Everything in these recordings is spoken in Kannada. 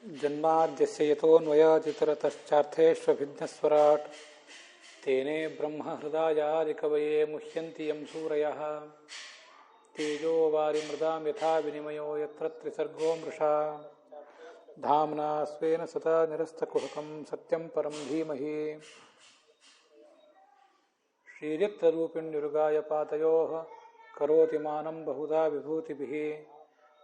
जन्माद्यस्य यतोऽन्वयादितरतश्चार्थेष्वभिघ्नस्वराट् तेने ब्रह्महृदायादिकवये मुह्यन्ति यं सूरयः तेजो वारिमृदां यथा विनिमयो यत्र त्रिसर्गो मृषा धाम्ना स्वेन सदा निरस्तकुहकं सत्यं परं धीमहि श्रीरिक्तरूपिण्युरुगाय पातयोः करोति मानं बहुधा विभूतिभिः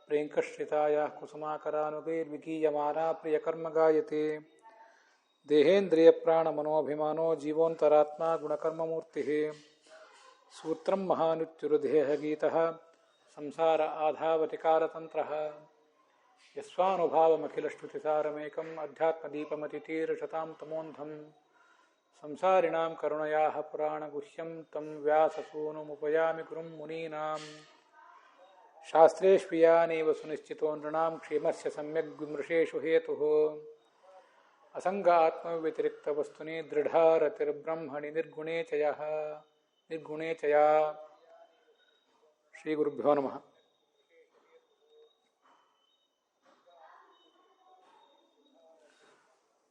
प्रियङ्कश्रितायाः कुसुमाकरानुगैर्विगीयमाना प्रियकर्म गायते देहेन्द्रियप्राणमनोभिमानो जीवोऽन्तरात्मा गुणकर्ममूर्तिः सूत्रं महानुत्युरुदेहगीतः संसार आधावतिकारतन्त्रः यस्वानुभावमखिलश्रुतिसारमेकम् अध्यात्मदीपमतितीर्षतां तमोन्धम् संसारिणां करुणयाः पुराणगुह्यं तं व्याससूनुमुपयामि गुरुं मुनीनाम् शास्त्रेष्वियानेव सुनिश्चितो नृणां क्षेमस्य सम्यग् विमृशेषु हेतुः असंग आत्मव्यतिरिक्तवस्तुनि दृढारतिर्ब्रह्मणि निर्गुणे च या ಶ್ರೀಗುರುಭ್ಯೋ ನಮಃ.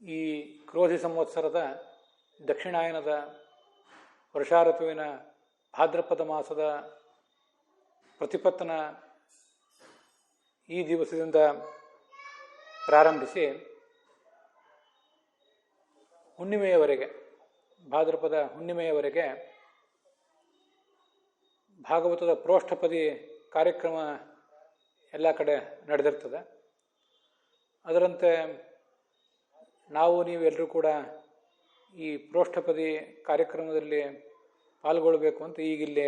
ಈ ಕ್ರೋಧಿ ಸಂವತ್ಸರದ ದಕ್ಷಿಣಾಯನದ ವರ್ಷಾಋತುವಿನ ಭಾದ್ರಪದ ಮಾಸದ ಪ್ರತಿಪತ್ತನ ಈ ದಿವಸದಿಂದ ಪ್ರಾರಂಭಿಸಿ ಹುಣ್ಣಿಮೆಯವರೆಗೆ, ಭಾದ್ರಪದ ಹುಣ್ಣಿಮೆಯವರೆಗೆ ಭಾಗವತದ ಪ್ರೋಷ್ಠಪದಿ ಕಾರ್ಯಕ್ರಮ ಎಲ್ಲ ಕಡೆ ನಡೆದಿರ್ತದೆ. ಅದರಂತೆ ನಾವು ನೀವೆಲ್ಲರೂ ಕೂಡ ಈ ಪ್ರೋಷ್ಠಪದಿ ಕಾರ್ಯಕ್ರಮದಲ್ಲಿ ಪಾಲ್ಗೊಳ್ಳಬೇಕು ಅಂತ ಈಗಿಲ್ಲಿ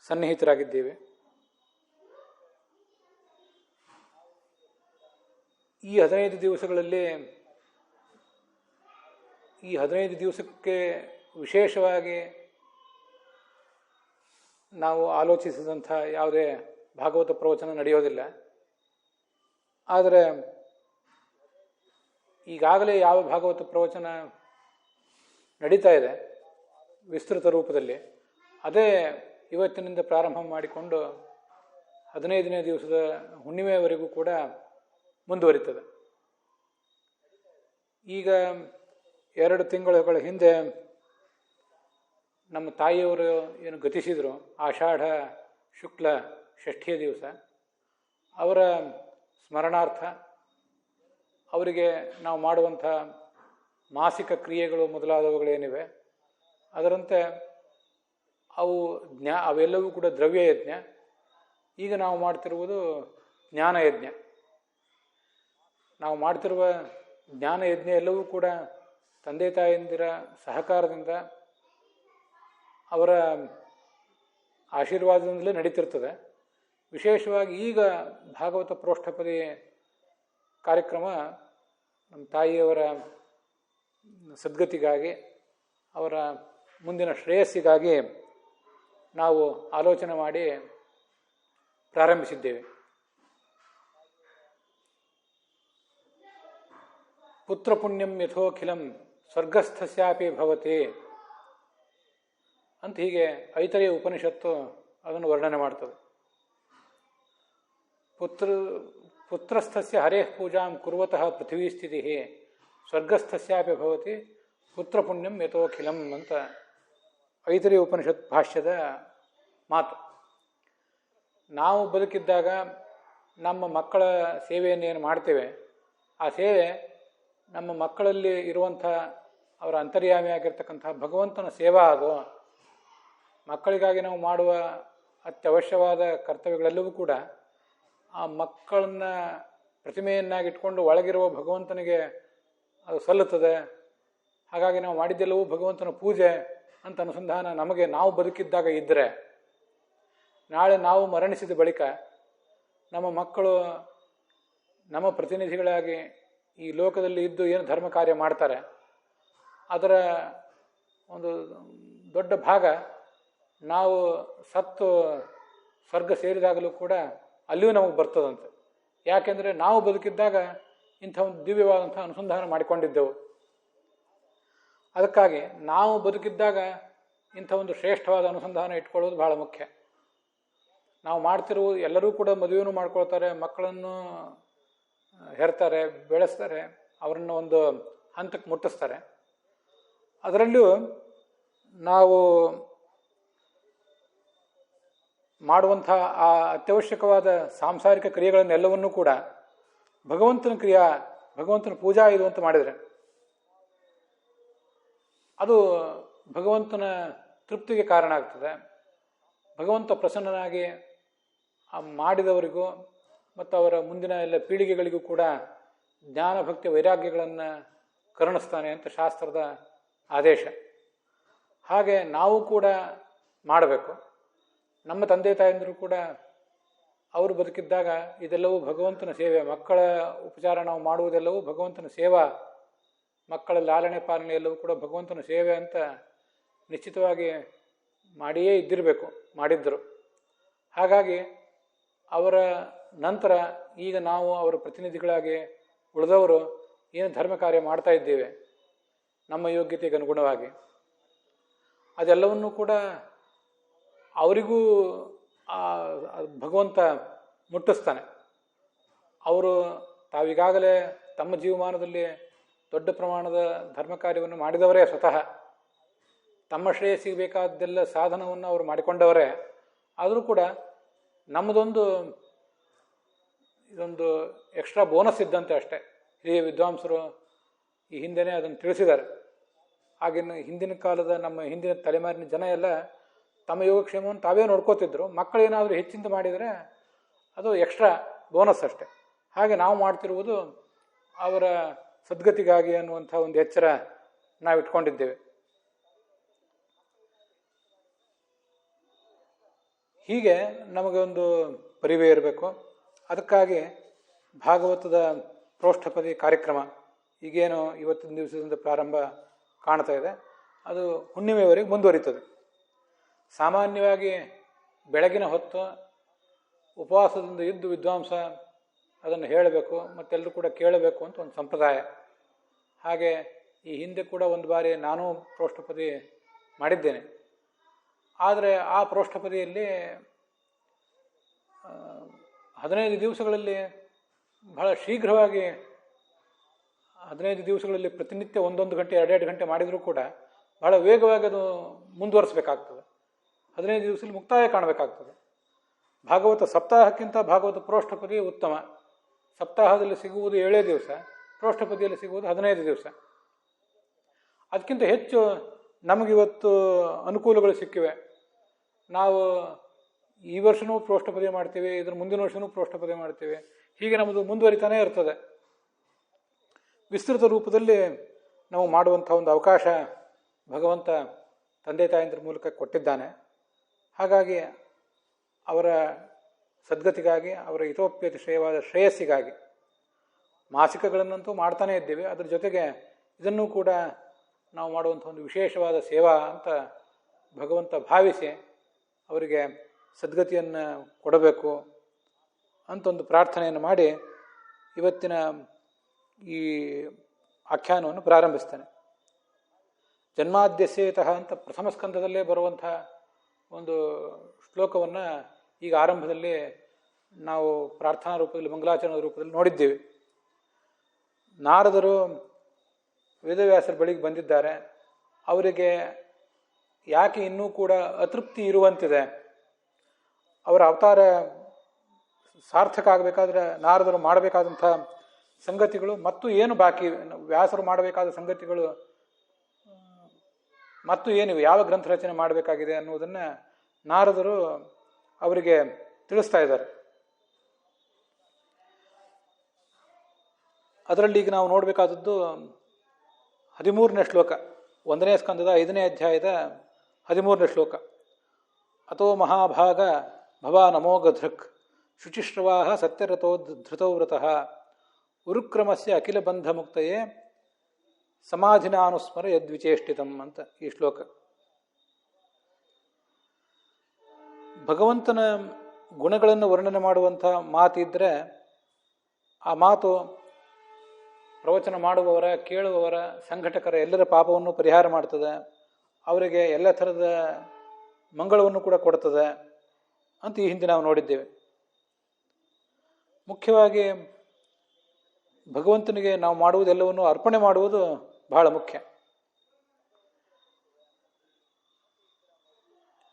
ಸನ್ನಿಹಿತರಾಗಿದ್ದೇವೆ. ಈ 15 ದಿವಸಗಳಲ್ಲಿ ಈ 15 ದಿವಸಕ್ಕೆ ವಿಶೇಷವಾಗಿ ನಾವು ಆಲೋಚಿಸಿದಂಥ ಯಾವುದೇ ಭಾಗವತ ಪ್ರವಚನ ನಡೆಯೋದಿಲ್ಲ. ಆದರೆ ಈಗಾಗಲೇ ಯಾವ ಭಾಗವತ ಪ್ರವಚನ ನಡೀತಾ ಇದೆ ವಿಸ್ತೃತ ರೂಪದಲ್ಲಿ, ಅದೇ ಇವತ್ತಿನಿಂದ ಪ್ರಾರಂಭ ಮಾಡಿಕೊಂಡು 15ನೇ ದಿವಸದ ಹುಣ್ಣಿಮೆಯವರೆಗೂ ಕೂಡ ಮುಂದುವರಿತದೆ. ಈಗ 2 ತಿಂಗಳ ಹಿಂದೆ ನಮ್ಮ ತಾಯಿಯವರು ಏನು ಗತಿಸಿದರು, ಆಷಾಢ ಶುಕ್ಲ ಷಷ್ಠಿಯ ದಿವಸ, ಅವರ ಸ್ಮರಣಾರ್ಥ ಅವರಿಗೆ ನಾವು ಮಾಡುವಂಥ ಮಾಸಿಕ ಕ್ರಿಯೆಗಳು ಮೊದಲಾದವುಗಳೇನಿವೆ ಅದರಂತೆ ಅವೆಲ್ಲವೂ ಕೂಡ ದ್ರವ್ಯಯಜ್ಞ. ಈಗ ನಾವು ಮಾಡ್ತಿರುವುದು ಜ್ಞಾನಯಜ್ಞ. ನಾವು ಮಾಡ್ತಿರುವ ಜ್ಞಾನಯಜ್ಞ ಎಲ್ಲವೂ ಕೂಡ ತಂದೆ ತಾಯಂದಿರ ಸಹಕಾರದಿಂದ, ಅವರ ಆಶೀರ್ವಾದದಿಂದಲೇ ನಡೀತಿರ್ತದೆ. ವಿಶೇಷವಾಗಿ ಈಗ ಭಾಗವತ ಪ್ರೋಷ್ಠಪದಿ ಕಾರ್ಯಕ್ರಮ ನಮ್ಮ ತಾಯಿಯವರ ಸದ್ಗತಿಗಾಗಿ, ಅವರ ಮುಂದಿನ ಶ್ರೇಯಸ್ಸಿಗಾಗಿ ನಾವು ಆಲೋಚನೆ ಮಾಡಿ ಪ್ರಾರಂಭಿಸಿದ್ದೇವೆ. ಪುತ್ರ ಪುಣ್ಯಂ ಯಥೋಖಿಲಂ ಸ್ವರ್ಗಸ್ಥಸ್ಯಾಪಿ ಭವತಿ ಅಂತ ಹೀಗೆ ಐತರೆಯ ಉಪನಿಷತ್ತು ಅದನ್ನು ವರ್ಣನೆ ಮಾಡ್ತದೆ. ಪುತ್ರಸ್ಥಸ್ಯ ಹರೇಃ ಪೂಜಾಂ ಕುರ್ವತಃ ಪೃಥ್ವೀ ಸ್ಥಿತಿ ಸ್ವರ್ಗಸ್ಥಸ್ಯಾಪಿ ಭವತಿ ಪುತ್ರ ಪುಣ್ಯಂ ಯಥೋಖಿಲಂ ಅಂತ ಐತರೆಯ ಉಪನಿಷತ್ ಭಾಷ್ಯದ ಮಾತು. ನಾವು ಬದುಕಿದ್ದಾಗ ನಮ್ಮ ಮಕ್ಕಳ ಸೇವೆಯನ್ನೇನು ಮಾಡ್ತೇವೆ, ಆ ಸೇವೆ ನಮ್ಮ ಮಕ್ಕಳಲ್ಲಿ ಇರುವಂಥ ಅವರ ಅಂತರ್ಯಾಮಿಯಾಗಿರ್ತಕ್ಕಂಥ ಭಗವಂತನ ಸೇವಾ. ಅದು ಮಕ್ಕಳಿಗಾಗಿ ನಾವು ಮಾಡುವ ಅತ್ಯವಶ್ಯವಾದ ಕರ್ತವ್ಯಗಳೆಲ್ಲವೂ ಕೂಡ ಆ ಮಕ್ಕಳನ್ನ ಪ್ರತಿಮೆಯನ್ನಾಗಿಟ್ಕೊಂಡು ಒಳಗಿರುವ ಭಗವಂತನಿಗೆ ಅದು ಸಲ್ಲುತ್ತದೆ. ಹಾಗಾಗಿ ನಾವು ಮಾಡಿದ್ದೆಲ್ಲವೂ ಭಗವಂತನ ಪೂಜೆ ಅಂತ ಅನುಸಂಧಾನ ನಮಗೆ ನಾವು ಬದುಕಿದ್ದಾಗ ಇದ್ದರೆ, ನಾಳೆ ನಾವು ಮರಣಿಸಿದ ಬಳಿಕ ನಮ್ಮ ಮಕ್ಕಳು ನಮ್ಮ ಪ್ರತಿನಿಧಿಗಳಾಗಿ ಈ ಲೋಕದಲ್ಲಿ ಇದ್ದು ಏನು ಧರ್ಮ ಕಾರ್ಯ ಮಾಡ್ತಾರೆ ಅದರ ಒಂದು ದೊಡ್ಡ ಭಾಗ ನಾವು ಸತ್ತು ಸ್ವರ್ಗ ಸೇರಿದಾಗಲೂ ಕೂಡ ಅಲ್ಲಿಯೂ ನಮಗೆ ಬರ್ತದಂತೆ. ಯಾಕೆಂದರೆ ನಾವು ಬದುಕಿದ್ದಾಗ ಇಂಥ ಒಂದು ದಿವ್ಯವಾದಂಥ ಅನುಸಂಧಾನ ಮಾಡಿಕೊಂಡಿದ್ದೆವು. ಅದಕ್ಕಾಗಿ ನಾವು ಬದುಕಿದ್ದಾಗ ಇಂಥ ಒಂದು ಶ್ರೇಷ್ಠವಾದ ಅನುಸಂಧಾನ ಇಟ್ಕೊಳ್ಳೋದು ಬಹಳ ಮುಖ್ಯ. ನಾವು ಮಾಡ್ತಿರುವ ಎಲ್ಲರೂ ಕೂಡ ಮದುವೆನೂ ಮಾಡ್ಕೊಳ್ತಾರೆ, ಮಕ್ಕಳನ್ನು ಹೆರ್ತಾರೆ, ಬೆಳೆಸ್ತಾರೆ, ಅವರನ್ನು ಒಂದು ಹಂತಕ್ಕೆ ಮುಟ್ಟಿಸ್ತಾರೆ. ಅದರಲ್ಲೂ ನಾವು ಮಾಡುವಂಥ ಆ ಅತ್ಯವಶ್ಯಕವಾದ ಸಾಂಸಾರಿಕ ಕ್ರಿಯೆಗಳನ್ನೆಲ್ಲವನ್ನೂ ಕೂಡ ಭಗವಂತನ ಪೂಜಾ ಇದು ಅಂತ ಮಾಡಿದರೆ ಅದು ಭಗವಂತನ ತೃಪ್ತಿಗೆ ಕಾರಣ ಆಗ್ತದೆ. ಭಗವಂತ ಪ್ರಸನ್ನನಾಗಿ ಮಾಡಿದವರಿಗೂ ಮತ್ತು ಅವರ ಮುಂದಿನ ಎಲ್ಲ ಪೀಳಿಗೆಗಳಿಗೂ ಕೂಡ ಜ್ಞಾನ ಭಕ್ತಿ ವೈರಾಗ್ಯಗಳನ್ನು ಕರುಣಿಸ್ತಾನೆ ಅಂತ ಶಾಸ್ತ್ರದ ಆದೇಶ. ಹಾಗೆ ನಾವು ಕೂಡ ಮಾಡಬೇಕು. ನಮ್ಮ ತಂದೆ ತಾಯಂದಿರು ಕೂಡ ಅವರು ಬದುಕಿದ್ದಾಗ ಇದೆಲ್ಲವೂ ಭಗವಂತನ ಸೇವೆ. ಮಕ್ಕಳ ಉಪಚಾರ ನಾವು ಮಾಡುವುದೆಲ್ಲವೂ ಭಗವಂತನ ಸೇವಾ, ಮಕ್ಕಳ ಲಾಲನೆ ಪಾಲನೆ ಎಲ್ಲವೂ ಕೂಡ ಭಗವಂತನ ಸೇವೆ ಅಂತ ನಿಶ್ಚಿತವಾಗಿ ಮಾಡಿಯೇ ಇದ್ದಿರಬೇಕು, ಮಾಡಿದ್ದರು. ಹಾಗಾಗಿ ಅವರ ನಂತರ ಈಗ ನಾವು ಅವರ ಪ್ರತಿನಿಧಿಗಳಾಗಿ ಉಳಿದವರು ಏನು ಧರ್ಮ ಕಾರ್ಯ ಮಾಡ್ತಾ ಇದ್ದೇವೆ ನಮ್ಮ ಯೋಗ್ಯತೆಗೆ ಅನುಗುಣವಾಗಿ, ಅದೆಲ್ಲವನ್ನೂ ಕೂಡ ಅವರಿಗೂ ಭಗವಂತ ಮುಟ್ಟಿಸ್ತಾನೆ. ಅವರು ತಾವೀಗಾಗಲೇ ತಮ್ಮ ಜೀವಮಾನದಲ್ಲಿ ದೊಡ್ಡ ಪ್ರಮಾಣದ ಧರ್ಮ ಕಾರ್ಯವನ್ನು ಮಾಡಿದವರೇ, ಸ್ವತಃ ತಮ್ಮ ಶ್ರೇಯಸ್ಸಿಗೆ ಬೇಕಾದ್ದೆಲ್ಲ ಸಾಧನವನ್ನು ಅವರು ಮಾಡಿಕೊಂಡವರೇ. ಆದರೂ ಕೂಡ ನಮ್ಮದೊಂದು ಇದೊಂದು ಎಕ್ಸ್ಟ್ರಾ ಬೋನಸ್ ಇದ್ದಂತೆ ಅಷ್ಟೇ. ಹಿರಿಯ ವಿದ್ವಾಂಸರು ಈ ಹಿಂದೆನೇ ಅದನ್ನು ತಿಳಿಸಿದ್ದಾರೆ. ಆಗಿನ ಹಿಂದಿನ ಕಾಲದ ನಮ್ಮ ಹಿಂದಿನ ತಲೆಮಾರಿನ ಜನ ಎಲ್ಲ ತಮ್ಮ ಯೋಗಕ್ಷೇಮವನ್ನು ತಾವೇ ನೋಡ್ಕೋತಿದ್ರು. ಮಕ್ಕಳೇನಾದರೂ ಹೆಚ್ಚಿಂದ ಮಾಡಿದರೆ ಅದು ಎಕ್ಸ್ಟ್ರಾ ಬೋನಸ್ ಅಷ್ಟೆ. ಹಾಗೆ ನಾವು ಮಾಡ್ತಿರುವುದು ಅವರ ಸದ್ಗತಿಗಾಗಿ ಅನ್ನುವಂಥ ಒಂದು ಎಚ್ಚರ ನಾವು ಇಟ್ಕೊಂಡಿದ್ದೇವೆ. ಹೀಗೆ ನಮಗೆ ಒಂದು ಪರಿವೇ ಇರಬೇಕು. ಅದಕ್ಕಾಗಿ ಭಾಗವತದ ಪ್ರೋಷ್ಠಪದಿ ಕಾರ್ಯಕ್ರಮ ಈಗೇನು ಇವತ್ತಿನ ದಿವಸದಿಂದ ಪ್ರಾರಂಭ ಕಾಣ್ತಾ ಇದೆ, ಅದು ಹುಣ್ಣಿಮೆಯವರೆಗೆ ಮುಂದುವರಿತದೆ. ಸಾಮಾನ್ಯವಾಗಿ ಬೆಳಗಿನ ಹೊತ್ತು ಉಪವಾಸದಿಂದ ಇದ್ದು ವಿದ್ವಾಂಸ ಅದನ್ನು ಹೇಳಬೇಕು ಮತ್ತೆಲ್ಲರೂ ಕೂಡ ಕೇಳಬೇಕು ಅಂತ ಒಂದು ಸಂಪ್ರದಾಯ. ಹಾಗೆ ಈ ಹಿಂದೆ ಕೂಡ ಒಂದು ಬಾರಿ ನಾನು ಪ್ರೋಷ್ಠಪದಿ ಮಾಡಿದ್ದೇನೆ. ಆದರೆ ಆ ಪ್ರೋಷ್ಠಪದಿಯಲ್ಲಿ 15 ದಿವಸಗಳಲ್ಲಿ ಬಹಳ ಶೀಘ್ರವಾಗಿ 15 ದಿವಸಗಳಲ್ಲಿ ಪ್ರತಿನಿತ್ಯ 1 ಗಂಟೆ 2 ಗಂಟೆ ಮಾಡಿದರೂ ಕೂಡ ಬಹಳ ವೇಗವಾಗಿ ಅದು ಮುಂದುವರಿಸಬೇಕಾಗ್ತದೆ. 15 ದಿವಸದಲ್ಲಿ ಮುಕ್ತಾಯ ಕಾಣಬೇಕಾಗ್ತದೆ. ಭಾಗವತ ಸಪ್ತಾಹಕ್ಕಿಂತ ಭಾಗವತ ಪ್ರೋಷ್ಠಪದಿ ಉತ್ತಮ. ಸಪ್ತಾಹದಲ್ಲಿ ಸಿಗುವುದು 7 ದಿವಸ, ಪ್ರೋಷ್ಠಪದಿಯಲ್ಲಿ ಸಿಗುವುದು 15 ದಿವಸ. ಅದಕ್ಕಿಂತ ಹೆಚ್ಚು ನಮಗಿವತ್ತು ಅನುಕೂಲಗಳು ಸಿಕ್ಕಿವೆ. ನಾವು ಈ ವರ್ಷವೂ ಪ್ರೋಷ್ಠಪದಿ ಮಾಡ್ತೀವಿ, ಇದರ ಮುಂದಿನ ವರ್ಷವೂ ಪ್ರೋಷ್ಠಪದಿ ಮಾಡ್ತೀವಿ. ಹೀಗೆ ನಮ್ಮದು ಮುಂದುವರಿತಾನೇ ಇರ್ತದೆ. ವಿಸ್ತೃತ ರೂಪದಲ್ಲಿ ನಾವು ಮಾಡುವಂಥ ಒಂದು ಅವಕಾಶ ಭಗವಂತ ತಂದೆ ತಾಯಂದ್ರ ಮೂಲಕ ಕೊಟ್ಟಿದ್ದಾನೆ. ಹಾಗಾಗಿ ಅವರ ಸದ್ಗತಿಗಾಗಿ, ಅವರ ಹಿತೋಪ್ಯತಿಶಯವಾದ ಶ್ರೇಯಸ್ಸಿಗಾಗಿ ಮಾಸಿಕಗಳನ್ನಂತೂ ಮಾಡ್ತಾನೇ ಇದ್ದೀವಿ. ಅದರ ಜೊತೆಗೆ ಇದನ್ನೂ ಕೂಡ ನಾವು ಮಾಡುವಂಥ ಒಂದು ವಿಶೇಷವಾದ ಸೇವಾ ಅಂತ ಭಗವಂತ ಭಾವಿಸಿ ಅವರಿಗೆ ಸದ್ಗತಿಯನ್ನು ಕೊಡಬೇಕು ಅಂತ ಒಂದು ಪ್ರಾರ್ಥನೆಯನ್ನು ಮಾಡಿ ಇವತ್ತಿನ ಈ ಆಖ್ಯಾನವನ್ನು ಪ್ರಾರಂಭಿಸ್ತೇನೆ. ಜನ್ಮಾದ್ಯಸ್ಯೇತಃ ಅಂತ ಪ್ರಥಮ ಸ್ಕಂದದಲ್ಲೇ ಬರುವಂಥ ಒಂದು ಶ್ಲೋಕವನ್ನು ಈಗ ಆರಂಭದಲ್ಲಿ ನಾವು ಪ್ರಾರ್ಥನಾ ರೂಪದಲ್ಲಿ, ಮಂಗಲಾಚರಣದ ರೂಪದಲ್ಲಿ ನೋಡಿದ್ದೇವೆ. ನಾರದರು ವೇದವ್ಯಾಸರ ಬಳಿಗೆ ಬಂದಿದ್ದಾರೆ. ಅವರಿಗೆ ಯಾಕೆ ಇನ್ನೂ ಕೂಡ ಅತೃಪ್ತಿ ಇರುವಂತಿದೆ, ಅವರ ಅವತಾರ ಸಾರ್ಥಕ ಆಗಬೇಕಾದ್ರೆ ನಾರದರು ಮಾಡಬೇಕಾದಂಥ ಸಂಗತಿಗಳು ಮತ್ತು ಏನು ಬಾಕಿ, ವ್ಯಾಸರು ಮಾಡಬೇಕಾದ ಸಂಗತಿಗಳು ಮತ್ತು ಏನಿವೆ, ಯಾವ ಗ್ರಂಥ ರಚನೆ ಮಾಡಬೇಕಾಗಿದೆ ಅನ್ನುವುದನ್ನು ನಾರದರು ಅವರಿಗೆ ತಿಳಿಸ್ತಾ ಇದ್ದಾರೆ. ಅದರಲ್ಲಿ ಈಗ ನಾವು ನೋಡಬೇಕಾದದ್ದು 13ನೇ ಶ್ಲೋಕ, 1ನೇ ಸ್ಕಂದದ 5ನೇ ಅಧ್ಯಾಯದ 13ನೇ ಶ್ಲೋಕ. ಅಥೋ ಮಹಾಭಾಗ ಭವಾನಮೋಘಧೃಕ್ ಶುಚಿಶ್ರವಾಹ ಸತ್ಯರಥೋ ಧೃತವ್ರತಃ ಉರುಕ್ರಮಸ್ಯ ಅಖಿಲ ಬಂಧ ಮುಕ್ತಯೇ ಸಮಾಧಿನಾನುಸ್ಮರ ಯದ್ವಿಚೇಷ್ಟಿತಂ ಅಂತ ಈ ಶ್ಲೋಕ. ಭಗವಂತನ ಗುಣಗಳನ್ನು ವರ್ಣನೆ ಮಾಡುವಂಥ ಮಾತಿದ್ದರೆ ಆ ಮಾತು ಪ್ರವಚನ ಮಾಡುವವರ, ಕೇಳುವವರ, ಸಂಘಟಕರ ಎಲ್ಲರ ಪಾಪವನ್ನು ಪರಿಹಾರ ಮಾಡ್ತದೆ, ಅವರಿಗೆ ಎಲ್ಲ ಥರದ ಮಂಗಳವನ್ನು ಕೂಡ ಕೊಡ್ತದೆ ಅಂತ ಈ ಹಿಂದೆ ನಾವು ನೋಡಿದ್ದೇವೆ. ಮುಖ್ಯವಾಗಿ ಭಗವಂತನಿಗೆ ನಾವು ಮಾಡುವುದೆಲ್ಲವನ್ನು ಅರ್ಪಣೆ ಮಾಡುವುದು ಬಹಳ ಮುಖ್ಯ.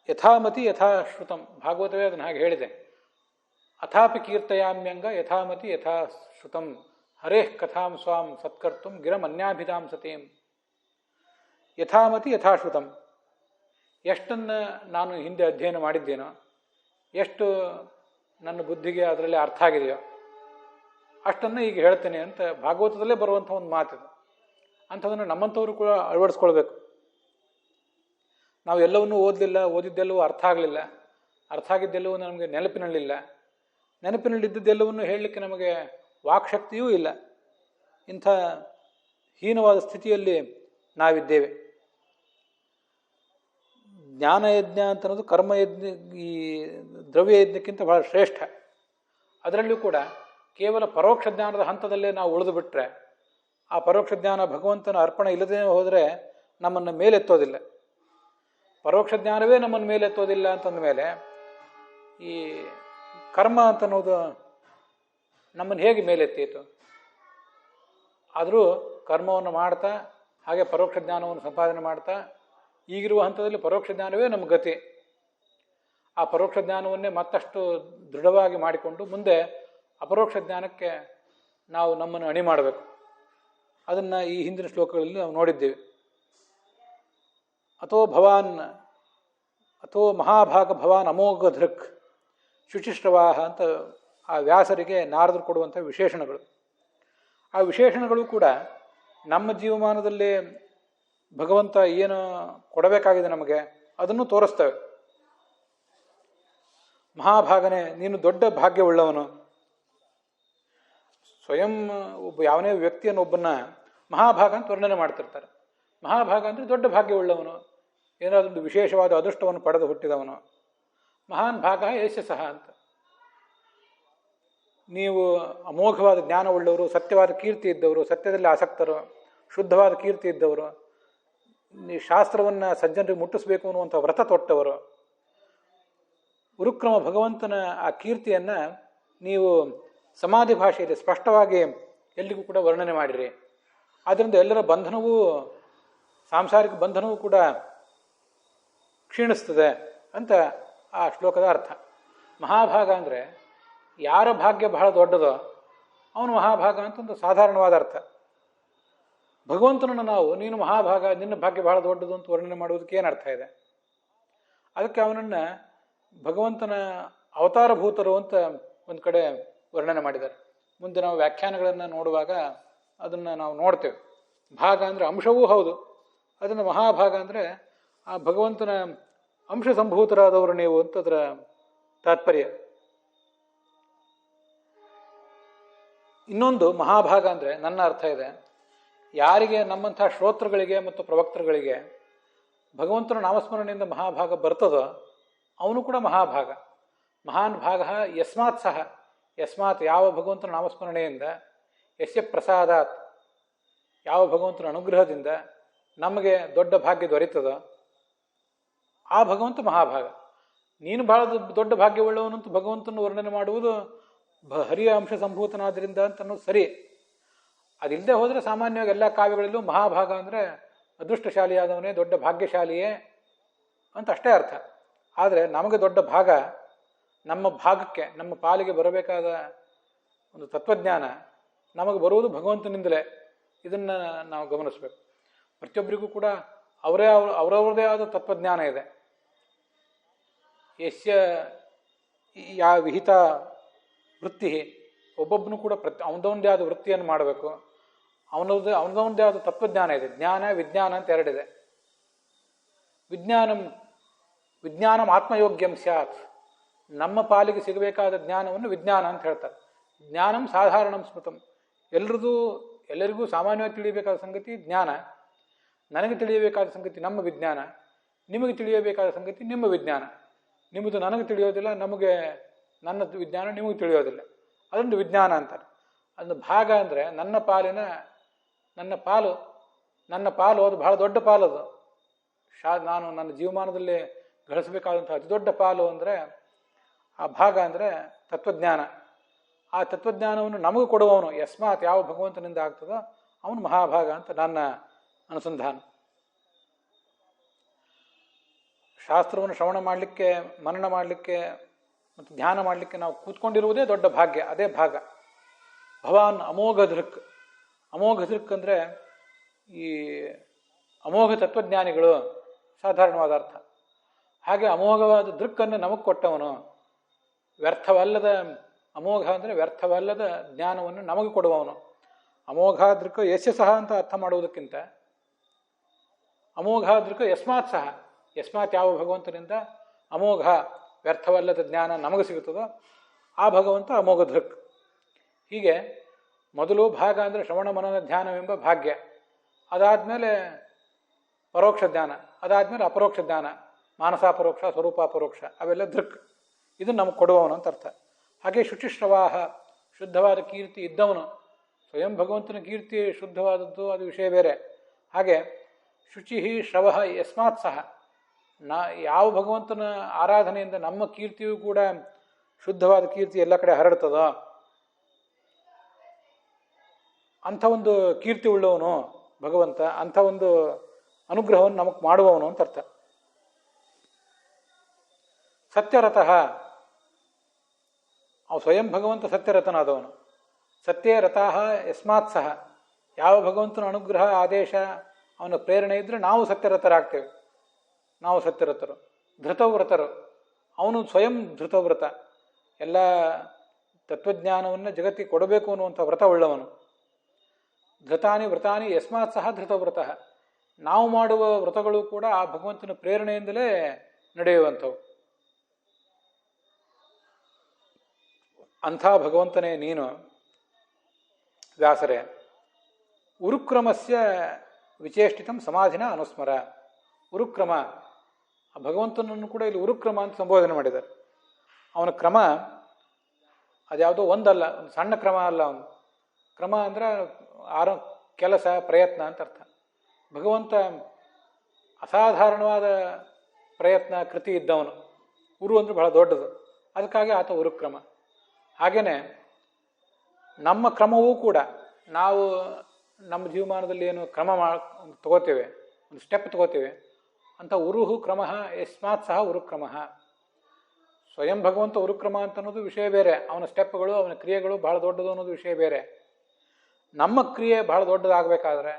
ಯಥಾಮತಿ ಯಥಾಶ್ರುತಂ, ಭಾಗವತವೇ ಅದನ್ನು ಹಾಗೆ ಹೇಳಿದೆ. ಅಥಾಪಿ ಕೀರ್ತಯಾಮ್ಯಂಗ ಯಥಾಮತಿ ಯಥಾಶ್ರುತಂ ಹರೇಃ ಕಥಾಂ ಸ್ವಾಂ ಸತ್ಕರ್ತುಂ ಗಿರಂ ಅನ್ಯಾಭಿಧಾಂ ಸತೀಂ. ಯಥಾಮತಿ ಯಥಾಶ್ರುತಂ, ಎಷ್ಟನ್ನು ನಾನು ಹಿಂದೆ ಅಧ್ಯಯನ ಮಾಡಿದ್ದೇನೋ, ಎಷ್ಟು ನನ್ನ ಬುದ್ಧಿಗೆ ಅದರಲ್ಲಿ ಅರ್ಥ ಆಗಿದೆಯೋ ಅಷ್ಟನ್ನು ಈಗ ಹೇಳ್ತೇನೆ ಅಂತ ಭಾಗವತದಲ್ಲೇ ಬರುವಂಥ ಒಂದು ಮಾತಿದು. ಅಂಥದನ್ನು ನಮ್ಮಂಥವರು ಕೂಡ ಅಳವಡಿಸ್ಕೊಳ್ಬೇಕು. ನಾವು ಎಲ್ಲವನ್ನೂ ಓದಿದ್ದೆಲ್ಲವೂ ಅರ್ಥ ಆಗಲಿಲ್ಲ, ಅರ್ಥ ಆಗಿದ್ದೆಲ್ಲವೂ ನಮಗೆ ನೆನಪಿನಲ್ಲಿಲ್ಲ, ನೆನಪಿನಲ್ಲಿದ್ದದ್ದೆಲ್ಲವನ್ನು ಹೇಳಲಿಕ್ಕೆ ನಮಗೆ ವಾಕ್ಶಕ್ತಿಯೂ ಇಲ್ಲ. ಇಂಥ ಹೀನವಾದ ಸ್ಥಿತಿಯಲ್ಲಿ ನಾವಿದ್ದೇವೆ. ಜ್ಞಾನಯಜ್ಞ ಅಂತ ಅನ್ನೋದು ಕರ್ಮಯಜ್ಞ, ಈ ದ್ರವ್ಯಯಜ್ಞಕ್ಕಿಂತ ಬಹಳ ಶ್ರೇಷ್ಠ. ಅದರಲ್ಲೂ ಕೂಡ ಕೇವಲ ಪರೋಕ್ಷ ಜ್ಞಾನದ ಹಂತದಲ್ಲೇ ನಾವು ಉಳಿದು ಬಿಟ್ಟರೆ, ಆ ಪರೋಕ್ಷ ಜ್ಞಾನ ಭಗವಂತನ ಅರ್ಪಣೆ ಇಲ್ಲದೇ ಹೋದರೆ ನಮ್ಮನ್ನು ಮೇಲೆತ್ತೋದಿಲ್ಲ. ಪರೋಕ್ಷ ಜ್ಞಾನವೇ ನಮ್ಮನ್ನು ಮೇಲೆತ್ತೋದಿಲ್ಲ ಅಂತಂದ ಮೇಲೆ ಈ ಕರ್ಮ ಅಂತ ಅನ್ನೋದು ನಮ್ಮನ್ನು ಹೇಗೆ ಮೇಲೆತ್ತೀತು? ಆದರೂ ಕರ್ಮವನ್ನು ಮಾಡ್ತಾ ಹಾಗೆ ಪರೋಕ್ಷ ಜ್ಞಾನವನ್ನು ಸಂಪಾದನೆ ಮಾಡ್ತಾ ಈಗಿರುವ ಹಂತದಲ್ಲಿ ಪರೋಕ್ಷ ಜ್ಞಾನವೇ ನಮ್ಮ ಗತಿ. ಆ ಪರೋಕ್ಷ ಜ್ಞಾನವನ್ನೇ ಮತ್ತಷ್ಟು ದೃಢವಾಗಿ ಮಾಡಿಕೊಂಡು ಮುಂದೆ ಅಪರೋಕ್ಷ ಜ್ಞಾನಕ್ಕೆ ನಾವು ನಮ್ಮನ್ನು ಅಣಿ ಮಾಡಬೇಕು. ಅದನ್ನು ಈ ಹಿಂದಿನ ಶ್ಲೋಕಗಳಲ್ಲಿ ನಾವು ನೋಡಿದ್ದೇವೆ. ಅಥೋ ಮಹಾಭಾಗ ಭವಾನ್ ಅಮೋಘ ದೃಕ್ ಶುಚಿಶ್ರವಾಹ ಅಂತ ಆ ವ್ಯಾಸರಿಗೆ ನಾರದರು ಕೊಡುವಂಥ ವಿಶೇಷಣಗಳು. ಆ ವಿಶೇಷಣಗಳು ಕೂಡ ನಮ್ಮ ಜೀವಮಾನದಲ್ಲಿ ಭಗವಂತ ಏನು ಕೊಡಬೇಕಾಗಿದೆ ನಮಗೆ ಅದನ್ನು ತೋರಿಸ್ತವೆ. ಮಹಾಭಾಗನೇ, ನೀನು ದೊಡ್ಡ ಭಾಗ್ಯವುಳ್ಳವನು. ಸ್ವಯಂ ಯಾವನೇ ವ್ಯಕ್ತಿಯನ್ನು ಒಬ್ಬನ್ನ ಮಹಾಭಾಗ ಅಂತ ವರ್ಣನೆ ಮಾಡ್ತಿರ್ತಾರೆ. ಮಹಾಭಾಗ ಅಂದರೆ ದೊಡ್ಡ ಭಾಗ್ಯವುಳ್ಳವನು, ಏನಾದೊಂದು ವಿಶೇಷವಾದ ಅದೃಷ್ಟವನ್ನು ಪಡೆದು ಹುಟ್ಟಿದವನು. ಮಹಾನ್ ಭಾಗ ಯಶ ಸಹ ಅಂತ. ನೀವು ಅಮೋಘವಾದ ಜ್ಞಾನವುಳ್ಳವರು, ಸತ್ಯವಾದ ಕೀರ್ತಿ ಇದ್ದವರು, ಸತ್ಯದಲ್ಲಿ ಆಸಕ್ತರು, ಶುದ್ಧವಾದ ಕೀರ್ತಿ ಇದ್ದವರು, ಶಾಸ್ತ್ರವನ್ನು ಸಜ್ಜನರಿಗೆ ಮುಟ್ಟಿಸ್ಬೇಕು ಅನ್ನುವಂಥ ವ್ರತ ತೊಟ್ಟವರು, ಉರುಕ್ರಮ ಭಗವಂತನ ಆ ಕೀರ್ತಿಯನ್ನು ನೀವು ಸಮಾಧಿ ಭಾಷೆಯಲ್ಲಿ ಸ್ಪಷ್ಟವಾಗಿ ಎಲ್ಲಿಗೂ ಕೂಡ ವರ್ಣನೆ ಮಾಡಿರಿ. ಆದ್ದರಿಂದ ಎಲ್ಲರ ಬಂಧನವೂ, ಸಾಂಸಾರಿಕ ಬಂಧನವೂ ಕೂಡ ಕ್ಷೀಣಿಸ್ತದೆ ಅಂತ ಆ ಶ್ಲೋಕದ ಅರ್ಥ. ಮಹಾಭಾಗ ಅಂದರೆ ಯಾರ ಭಾಗ್ಯ ಬಹಳ ದೊಡ್ಡದೋ ಅವನು ಮಹಾಭಾಗ ಅಂತ ಒಂದು ಸಾಧಾರಣವಾದ ಅರ್ಥ. ಭಗವಂತನನ್ನು ನಾವು ನೀನು ಮಹಾಭಾಗ, ನಿನ್ನ ಭಾಗ್ಯ ಬಹಳ ದೊಡ್ಡದು ಅಂತ ವರ್ಣನೆ ಮಾಡುವುದಕ್ಕೆ ಏನು ಅರ್ಥ ಇದೆ? ಅದಕ್ಕೆ ಅವನನ್ನು ಭಗವಂತನ ಅವತಾರಭೂತರು ಅಂತ ಒಂದು ಕಡೆ ವರ್ಣನೆ ಮಾಡಿದ್ದಾರೆ. ಮುಂದೆ ನಾವು ವ್ಯಾಖ್ಯಾನಗಳನ್ನು ನೋಡುವಾಗ ಅದನ್ನು ನಾವು ನೋಡ್ತೇವೆ. ಭಾಗ ಅಂದರೆ ಅಂಶವೂ ಹೌದು. ಅದನ್ನು ಮಹಾಭಾಗ ಅಂದರೆ ಆ ಭಗವಂತನ ಅಂಶ ಸಂಭೂತರಾದವರು ನೀವು ಅಂತ ಅದರ ತಾತ್ಪರ್ಯ. ಇನ್ನೊಂದು ಮಹಾಭಾಗ ಅಂದರೆ ನನ್ನ ಅರ್ಥ ಇದೆ, ಯಾರಿಗೆ ನಮ್ಮಂಥ ಶ್ರೋತೃಗಳಿಗೆ ಮತ್ತು ಪ್ರವಕ್ತೃಗಳಿಗೆ ಭಗವಂತನ ನಾಮಸ್ಮರಣೆಯಿಂದ ಮಹಾಭಾಗ ಬರ್ತದೋ ಅವನು ಕೂಡ ಮಹಾಭಾಗ. ಮಹಾನ್ ಭಾಗ ಯಸ್ಮಾತ್ ಸಹ, ಯಸ್ಮಾತ್ ಯಾವ ಭಗವಂತನ ನಾಮಸ್ಮರಣೆಯಿಂದ, ಯಸ್ಯ ಪ್ರಸಾದಾತ್ ಯಾವ ಭಗವಂತನ ಅನುಗ್ರಹದಿಂದ ನಮಗೆ ದೊಡ್ಡ ಭಾಗ್ಯ ದೊರೀತದೋ ಆ ಭಗವಂತ ಮಹಾಭಾಗ. ನೀನು ಬಹಳ ದೊಡ್ಡ ಭಾಗ್ಯವುಳ್ಳವನಂತೂ ಭಗವಂತನ ವರ್ಣನೆ ಮಾಡುವುದು ಹರಿಯ ಅಂಶ ಸಂಭೂತನಾದ್ರಿಂದ ಅಂತ ಅನ್ನೋದು ಸರಿ. ಅದಿಲ್ಲದೆ ಹೋದರೆ ಸಾಮಾನ್ಯವಾಗಿ ಎಲ್ಲ ಕಾವ್ಯಗಳಲ್ಲೂ ಮಹಾಭಾಗ ಅಂದರೆ ಅದೃಷ್ಟಶಾಲಿಯಾದವನೇ, ದೊಡ್ಡ ಭಾಗ್ಯಶಾಲಿಯೇ ಅಂತ ಅಷ್ಟೇ ಅರ್ಥ. ಆದರೆ ನಮಗೆ ದೊಡ್ಡ ಭಾಗ, ನಮ್ಮ ಭಾಗಕ್ಕೆ, ನಮ್ಮ ಪಾಲಿಗೆ ಬರಬೇಕಾದ ಒಂದು ತತ್ವಜ್ಞಾನ ನಮಗೆ ಬರುವುದು ಭಗವಂತನಿಂದಲೇ. ಇದನ್ನು ನಾವು ಗಮನಿಸಬೇಕು. ಪ್ರತಿಯೊಬ್ಬರಿಗೂ ಕೂಡ ಅವರವರದೇ ಆದ ತತ್ವಜ್ಞಾನ ಇದೆ. ಯಸ್ಯ ಯಾ ವಿಹಿತ ವೃತ್ತಿ, ಒಬ್ಬೊಬ್ಬನು ಕೂಡ ಅವನದೊಂದೇ ಆದ ವೃತ್ತಿಯನ್ನು ಮಾಡಬೇಕು. ಅವನದೊಂದೇ ಆದ ತತ್ವಜ್ಞಾನ ಇದೆ. ಜ್ಞಾನ ವಿಜ್ಞಾನ ಅಂತ ಎರಡಿದೆ. ವಿಜ್ಞಾನಂ ಆತ್ಮಯೋಗ್ಯಂ ಸ್ಯಾತ್, ನಮ್ಮ ಪಾಲಿಗೆ ಸಿಗಬೇಕಾದ ಜ್ಞಾನವನ್ನು ವಿಜ್ಞಾನ ಅಂತ ಹೇಳ್ತಾರೆ. ಜ್ಞಾನಂ ಸಾಧಾರಣಂ ಸ್ಮೃತಂ, ಎಲ್ಲರಿಗೂ ಸಾಮಾನ್ಯವಾಗಿ ತಿಳಿಯಬೇಕಾದ ಸಂಗತಿ ಜ್ಞಾನ. ನನಗೆ ತಿಳಿಯಬೇಕಾದ ಸಂಗತಿ ನಮ್ಮ ವಿಜ್ಞಾನ, ನಿಮಗೆ ತಿಳಿಯಬೇಕಾದ ಸಂಗತಿ ನಿಮ್ಮ ವಿಜ್ಞಾನ. ನಿಮ್ಮದು ನನಗೆ ತಿಳಿಯೋದಿಲ್ಲ, ನನ್ನ ವಿಜ್ಞಾನ ನಿಮಗೆ ತಿಳಿಯೋದಿಲ್ಲ. ಅದೊಂದು ವಿಜ್ಞಾನ ಅಂತಾರೆ. ಅದೊಂದು ಭಾಗ ಅಂದರೆ ನನ್ನ ಪಾಲು ಅದು ಬಹಳ ದೊಡ್ಡ ಪಾಲದು. ನಾನು ನನ್ನ ಜೀವಮಾನದಲ್ಲಿ ಗಳಿಸಬೇಕಾದಂಥ ಅತಿ ದೊಡ್ಡ ಪಾಲು ಅಂದರೆ ಆ ಭಾಗ ಅಂದರೆ ತತ್ವಜ್ಞಾನ. ಆ ತತ್ವಜ್ಞಾನವನ್ನು ನಮಗೆ ಕೊಡುವವನು ಯಸ್ಮಾತ್ ಯಾವ ಭಗವಂತನಿಂದ ಆಗ್ತದೋ ಅವನು ಮಹಾಭಾಗ ಅಂತ ನನ್ನ ಅನುಸಂಧಾನ. ಶಾಸ್ತ್ರವನ್ನು ಶ್ರವಣ ಮಾಡಲಿಕ್ಕೆ, ಮನನ ಮಾಡಲಿಕ್ಕೆ ಮತ್ತು ಧ್ಯಾನ ಮಾಡಲಿಕ್ಕೆ ನಾವು ಕೂತ್ಕೊಂಡಿರುವುದೇ ದೊಡ್ಡ ಭಾಗ್ಯ. ಅದೇ ಭಾಗ. ಭವಾನ್ ಅಮೋಘ ದೃಕ್. ಅಮೋಘ ದೃಕ್ ಅಂದರೆ ಈ ಅಮೋಘ ತತ್ವಜ್ಞಾನಿಗಳು ಸಾಧಾರಣವಾದ ಅರ್ಥ. ಹಾಗೆ ಅಮೋಘವಾದ ದೃಕ್ಕನ್ನು ನಮಗೆ ಕೊಟ್ಟವನು, ವ್ಯರ್ಥವಲ್ಲದ, ಅಮೋಘ ಅಂದರೆ ವ್ಯರ್ಥವಲ್ಲದ ಜ್ಞಾನವನ್ನು ನಮಗೆ ಕೊಡುವವನು. ಅಮೋಘ ದೃಕ್ ಯಸ್ಯ ಸಹ ಅಂತ ಅರ್ಥ ಮಾಡುವುದಕ್ಕಿಂತ ಅಮೋಘ ದೃಕ್ ಯಸ್ಮಾತ್ ಸಹ, ಯಸ್ಮಾತ್ ಯಾವ ಭಗವಂತನಿಂದ ಅಮೋಘ ವ್ಯರ್ಥವಲ್ಲದ ಜ್ಞಾನ ನಮಗೆ ಸಿಗುತ್ತದೋ ಆ ಭಗವಂತ ಅಮೋಘ ದೃಕ್. ಹೀಗೆ ಮೊದಲು ಭಾಗ ಅಂದರೆ ಶ್ರವಣ ಮನನ ಧ್ಯಾನವೆಂಬ ಭಾಗ್ಯ, ಅದಾದಮೇಲೆ ಪರೋಕ್ಷ ಜ್ಞಾನ, ಅದಾದಮೇಲೆ ಅಪರೋಕ್ಷ ಜ್ಞಾನ, ಮಾನಸಾಪರೋಕ್ಷ, ಸ್ವರೂಪಾಪರೋಕ್ಷ, ಅವೆಲ್ಲ ದೃಕ್. ಇದು ನಮಗೆ ಕೊಡುವವನು ಅಂತ ಅರ್ಥ. ಹಾಗೆ ಶುಚಿಶ್ರವಾಹ, ಶುದ್ಧವಾದ ಕೀರ್ತಿ ಇದ್ದವನು. ಸ್ವಯಂ ಭಗವಂತನ ಕೀರ್ತಿ ಶುದ್ಧವಾದದ್ದು, ಅದು ವಿಷಯ ಬೇರೆ. ಹಾಗೆ ಶುಚಿ ಶ್ರವ ಯಸ್ಮಾತ್ ಸಹ, ಯಾವ ಭಗವಂತನ ಆರಾಧನೆಯಿಂದ ನಮ್ಮ ಕೀರ್ತಿಯೂ ಕೂಡ ಶುದ್ಧವಾದ ಕೀರ್ತಿ ಎಲ್ಲ ಕಡೆ ಹರಡ್ತದೋ ಅಂಥ ಒಂದು ಕೀರ್ತಿ ಉಳ್ಳವನು ಭಗವಂತ, ಅಂಥ ಒಂದು ಅನುಗ್ರಹವನ್ನು ನಮಗೆ ಮಾಡುವವನು ಅಂತ ಅರ್ಥ. ಸತ್ಯರಥಃ, ಅವ ಸ್ವಯಂ ಭಗವಂತ ಸತ್ಯರಥನಾದವನು. ಸತ್ಯೇ ರಥಃ ಯಸ್ಮಾತ್ ಸಹ, ಯಾವ ಭಗವಂತನ ಅನುಗ್ರಹ, ಆದೇಶ, ಅವನ ಪ್ರೇರಣೆ ಇದ್ದರೆ ನಾವು ಸತ್ಯರಥರಾಗ್ತೇವೆ. ನಾವು ಸತ್ಯರಥರು. ಧೃತವ್ರತರು, ಅವನು ಸ್ವಯಂ ಧೃತವ್ರತ. ಎಲ್ಲ ತತ್ವಜ್ಞಾನವನ್ನು ಜಗತ್ತಿಗೆ ಕೊಡಬೇಕು ಅನ್ನುವಂಥ ವ್ರತ ಉಳ್ಳವನು. ಧೃತಾನಿ ವ್ರತಾನಿ ಯಸ್ಮಾತ್ ಸಹ ಧೃತವ್ರತಃ, ನಾವು ಮಾಡುವ ವ್ರತಗಳು ಕೂಡ ಆ ಭಗವಂತನ ಪ್ರೇರಣೆಯಿಂದಲೇ ನಡೆಯುವಂಥವು. ಅಂಥ ಭಗವಂತನೇ ನೀನು ವ್ಯಾಸರೇ. ಉರುಕ್ರಮಸ್ಯ ವಿಚೇಷ್ಟಿತಂ ಸಮಾಧಿನ ಅನುಸ್ಮರ. ಉರುಕ್ರಮ, ಆ ಭಗವಂತನನ್ನು ಕೂಡ ಇಲ್ಲಿ ಉರುಕ್ರಮ ಅಂತ ಸಂಬೋಧನೆ ಮಾಡಿದ್ದಾರೆ. ಅವನ ಕ್ರಮ ಅದ್ಯಾವುದೋ ಒಂದಲ್ಲ, ಒಂದು ಸಣ್ಣ ಕ್ರಮ ಅಲ್ಲ. ಅವನು ಕ್ರಮ ಅಂದರೆ ಕೆಲಸ, ಪ್ರಯತ್ನ ಅಂತ ಅರ್ಥ. ಭಗವಂತ ಅಸಾಧಾರಣವಾದ ಪ್ರಯತ್ನ, ಕೃತಿ ಇದ್ದವನು. ಉರು ಅಂದರೆ ಬಹಳ ದೊಡ್ಡದು, ಅದಕ್ಕಾಗಿ ಆತ ಉರುಕ್ರಮ. ಹಾಗೆಯೇ ನಮ್ಮ ಕ್ರಮವೂ ಕೂಡ, ನಾವು ನಮ್ಮ ಜೀವಮಾನದಲ್ಲಿ ಏನು ಕ್ರಮ ತಗೋತೇವೆ, ಒಂದು ಸ್ಟೆಪ್ ತಗೋತೇವೆ ಅಂತ, ಉರುಹು ಕ್ರಮ ಯಸ್ಮಾತ್ ಸಹ ಉರುಕ್ರಮ. ಸ್ವಯಂ ಭಗವಂತ ಉರುಕ್ರಮ ಅಂತ ಅನ್ನೋದು ವಿಷಯ ಬೇರೆ, ಅವನ ಸ್ಟೆಪ್ಗಳು, ಅವನ ಕ್ರಿಯೆಗಳು ಬಹಳ ದೊಡ್ಡದು ಅನ್ನೋದು ವಿಷಯ ಬೇರೆ. ನಮ್ಮ ಕ್ರಿಯೆ ಬಹಳ ದೊಡ್ಡದಾಗಬೇಕಾದ್ರೆ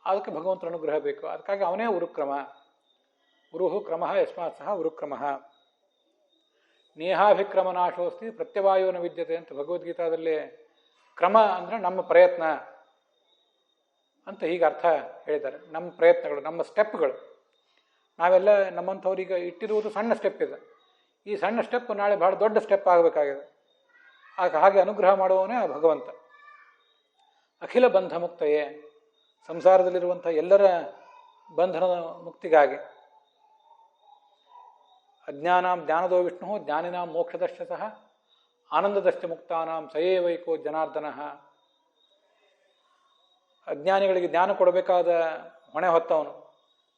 ಅದಕ್ಕೆ ಭಗವಂತನ ಅನುಗ್ರಹ ಬೇಕು, ಅದಕ್ಕಾಗಿ ಅವನೇ ಉರುಕ್ರಮ. ಉರುಹು ಕ್ರಮ ಯಸ್ಮಾತ್ ಸಹ ಉರುಕ್ರಮ. ನೇಹಾಭಿಕ್ರಮ ನಾಶೋಸ್ತಿ ಪ್ರತ್ಯವಾಯುವನ ವಿದ್ಯತೆ ಅಂತ ಭಗವದ್ಗೀತಾದಲ್ಲಿ ಕ್ರಮ ಅಂದರೆ ನಮ್ಮ ಪ್ರಯತ್ನ ಅಂತ ಹೀಗೆ ಅರ್ಥ ಹೇಳಿದ್ದಾರೆ. ನಮ್ಮ ಪ್ರಯತ್ನಗಳು, ನಮ್ಮ ಸ್ಟೆಪ್ಗಳು. ನಾವೆಲ್ಲ ನಮ್ಮಂಥವ್ರಿಗೆ ಇಟ್ಟಿರುವುದು ಸಣ್ಣ ಸ್ಟೆಪ್ ಇದೆ. ಈ ಸಣ್ಣ ಸ್ಟೆಪ್ ನಾಳೆ ಬಹಳ ದೊಡ್ಡ ಸ್ಟೆಪ್ ಆಗಬೇಕಾಗಿದೆ. ಹಾಗೆ ಅನುಗ್ರಹ ಮಾಡುವವನೇ ಆ ಭಗವಂತ. ಅಖಿಲ ಬಂಧ ಮುಕ್ತಯೇ, ಸಂಸಾರದಲ್ಲಿರುವಂಥ ಎಲ್ಲರ ಬಂಧನದ ಮುಕ್ತಿಗಾಗಿ. ಅಜ್ಞಾನಾಂ ಜ್ಞಾನದೋ ವಿಷ್ಣು ಜ್ಞಾನಿನಾಂ ಮೋಕ್ಷದಶ್ಚ ಸಹ ಆನಂದದಶ್ಚ ಮುಕ್ತಾನಾಂ ಸಯೇವೈಕೋ ಜನಾರ್ದನಃ. ಅಜ್ಞಾನಿಗಳಿಗೆ ಜ್ಞಾನ ಕೊಡಬೇಕಾದ ಹೊಣೆ ಹೊತ್ತವನು.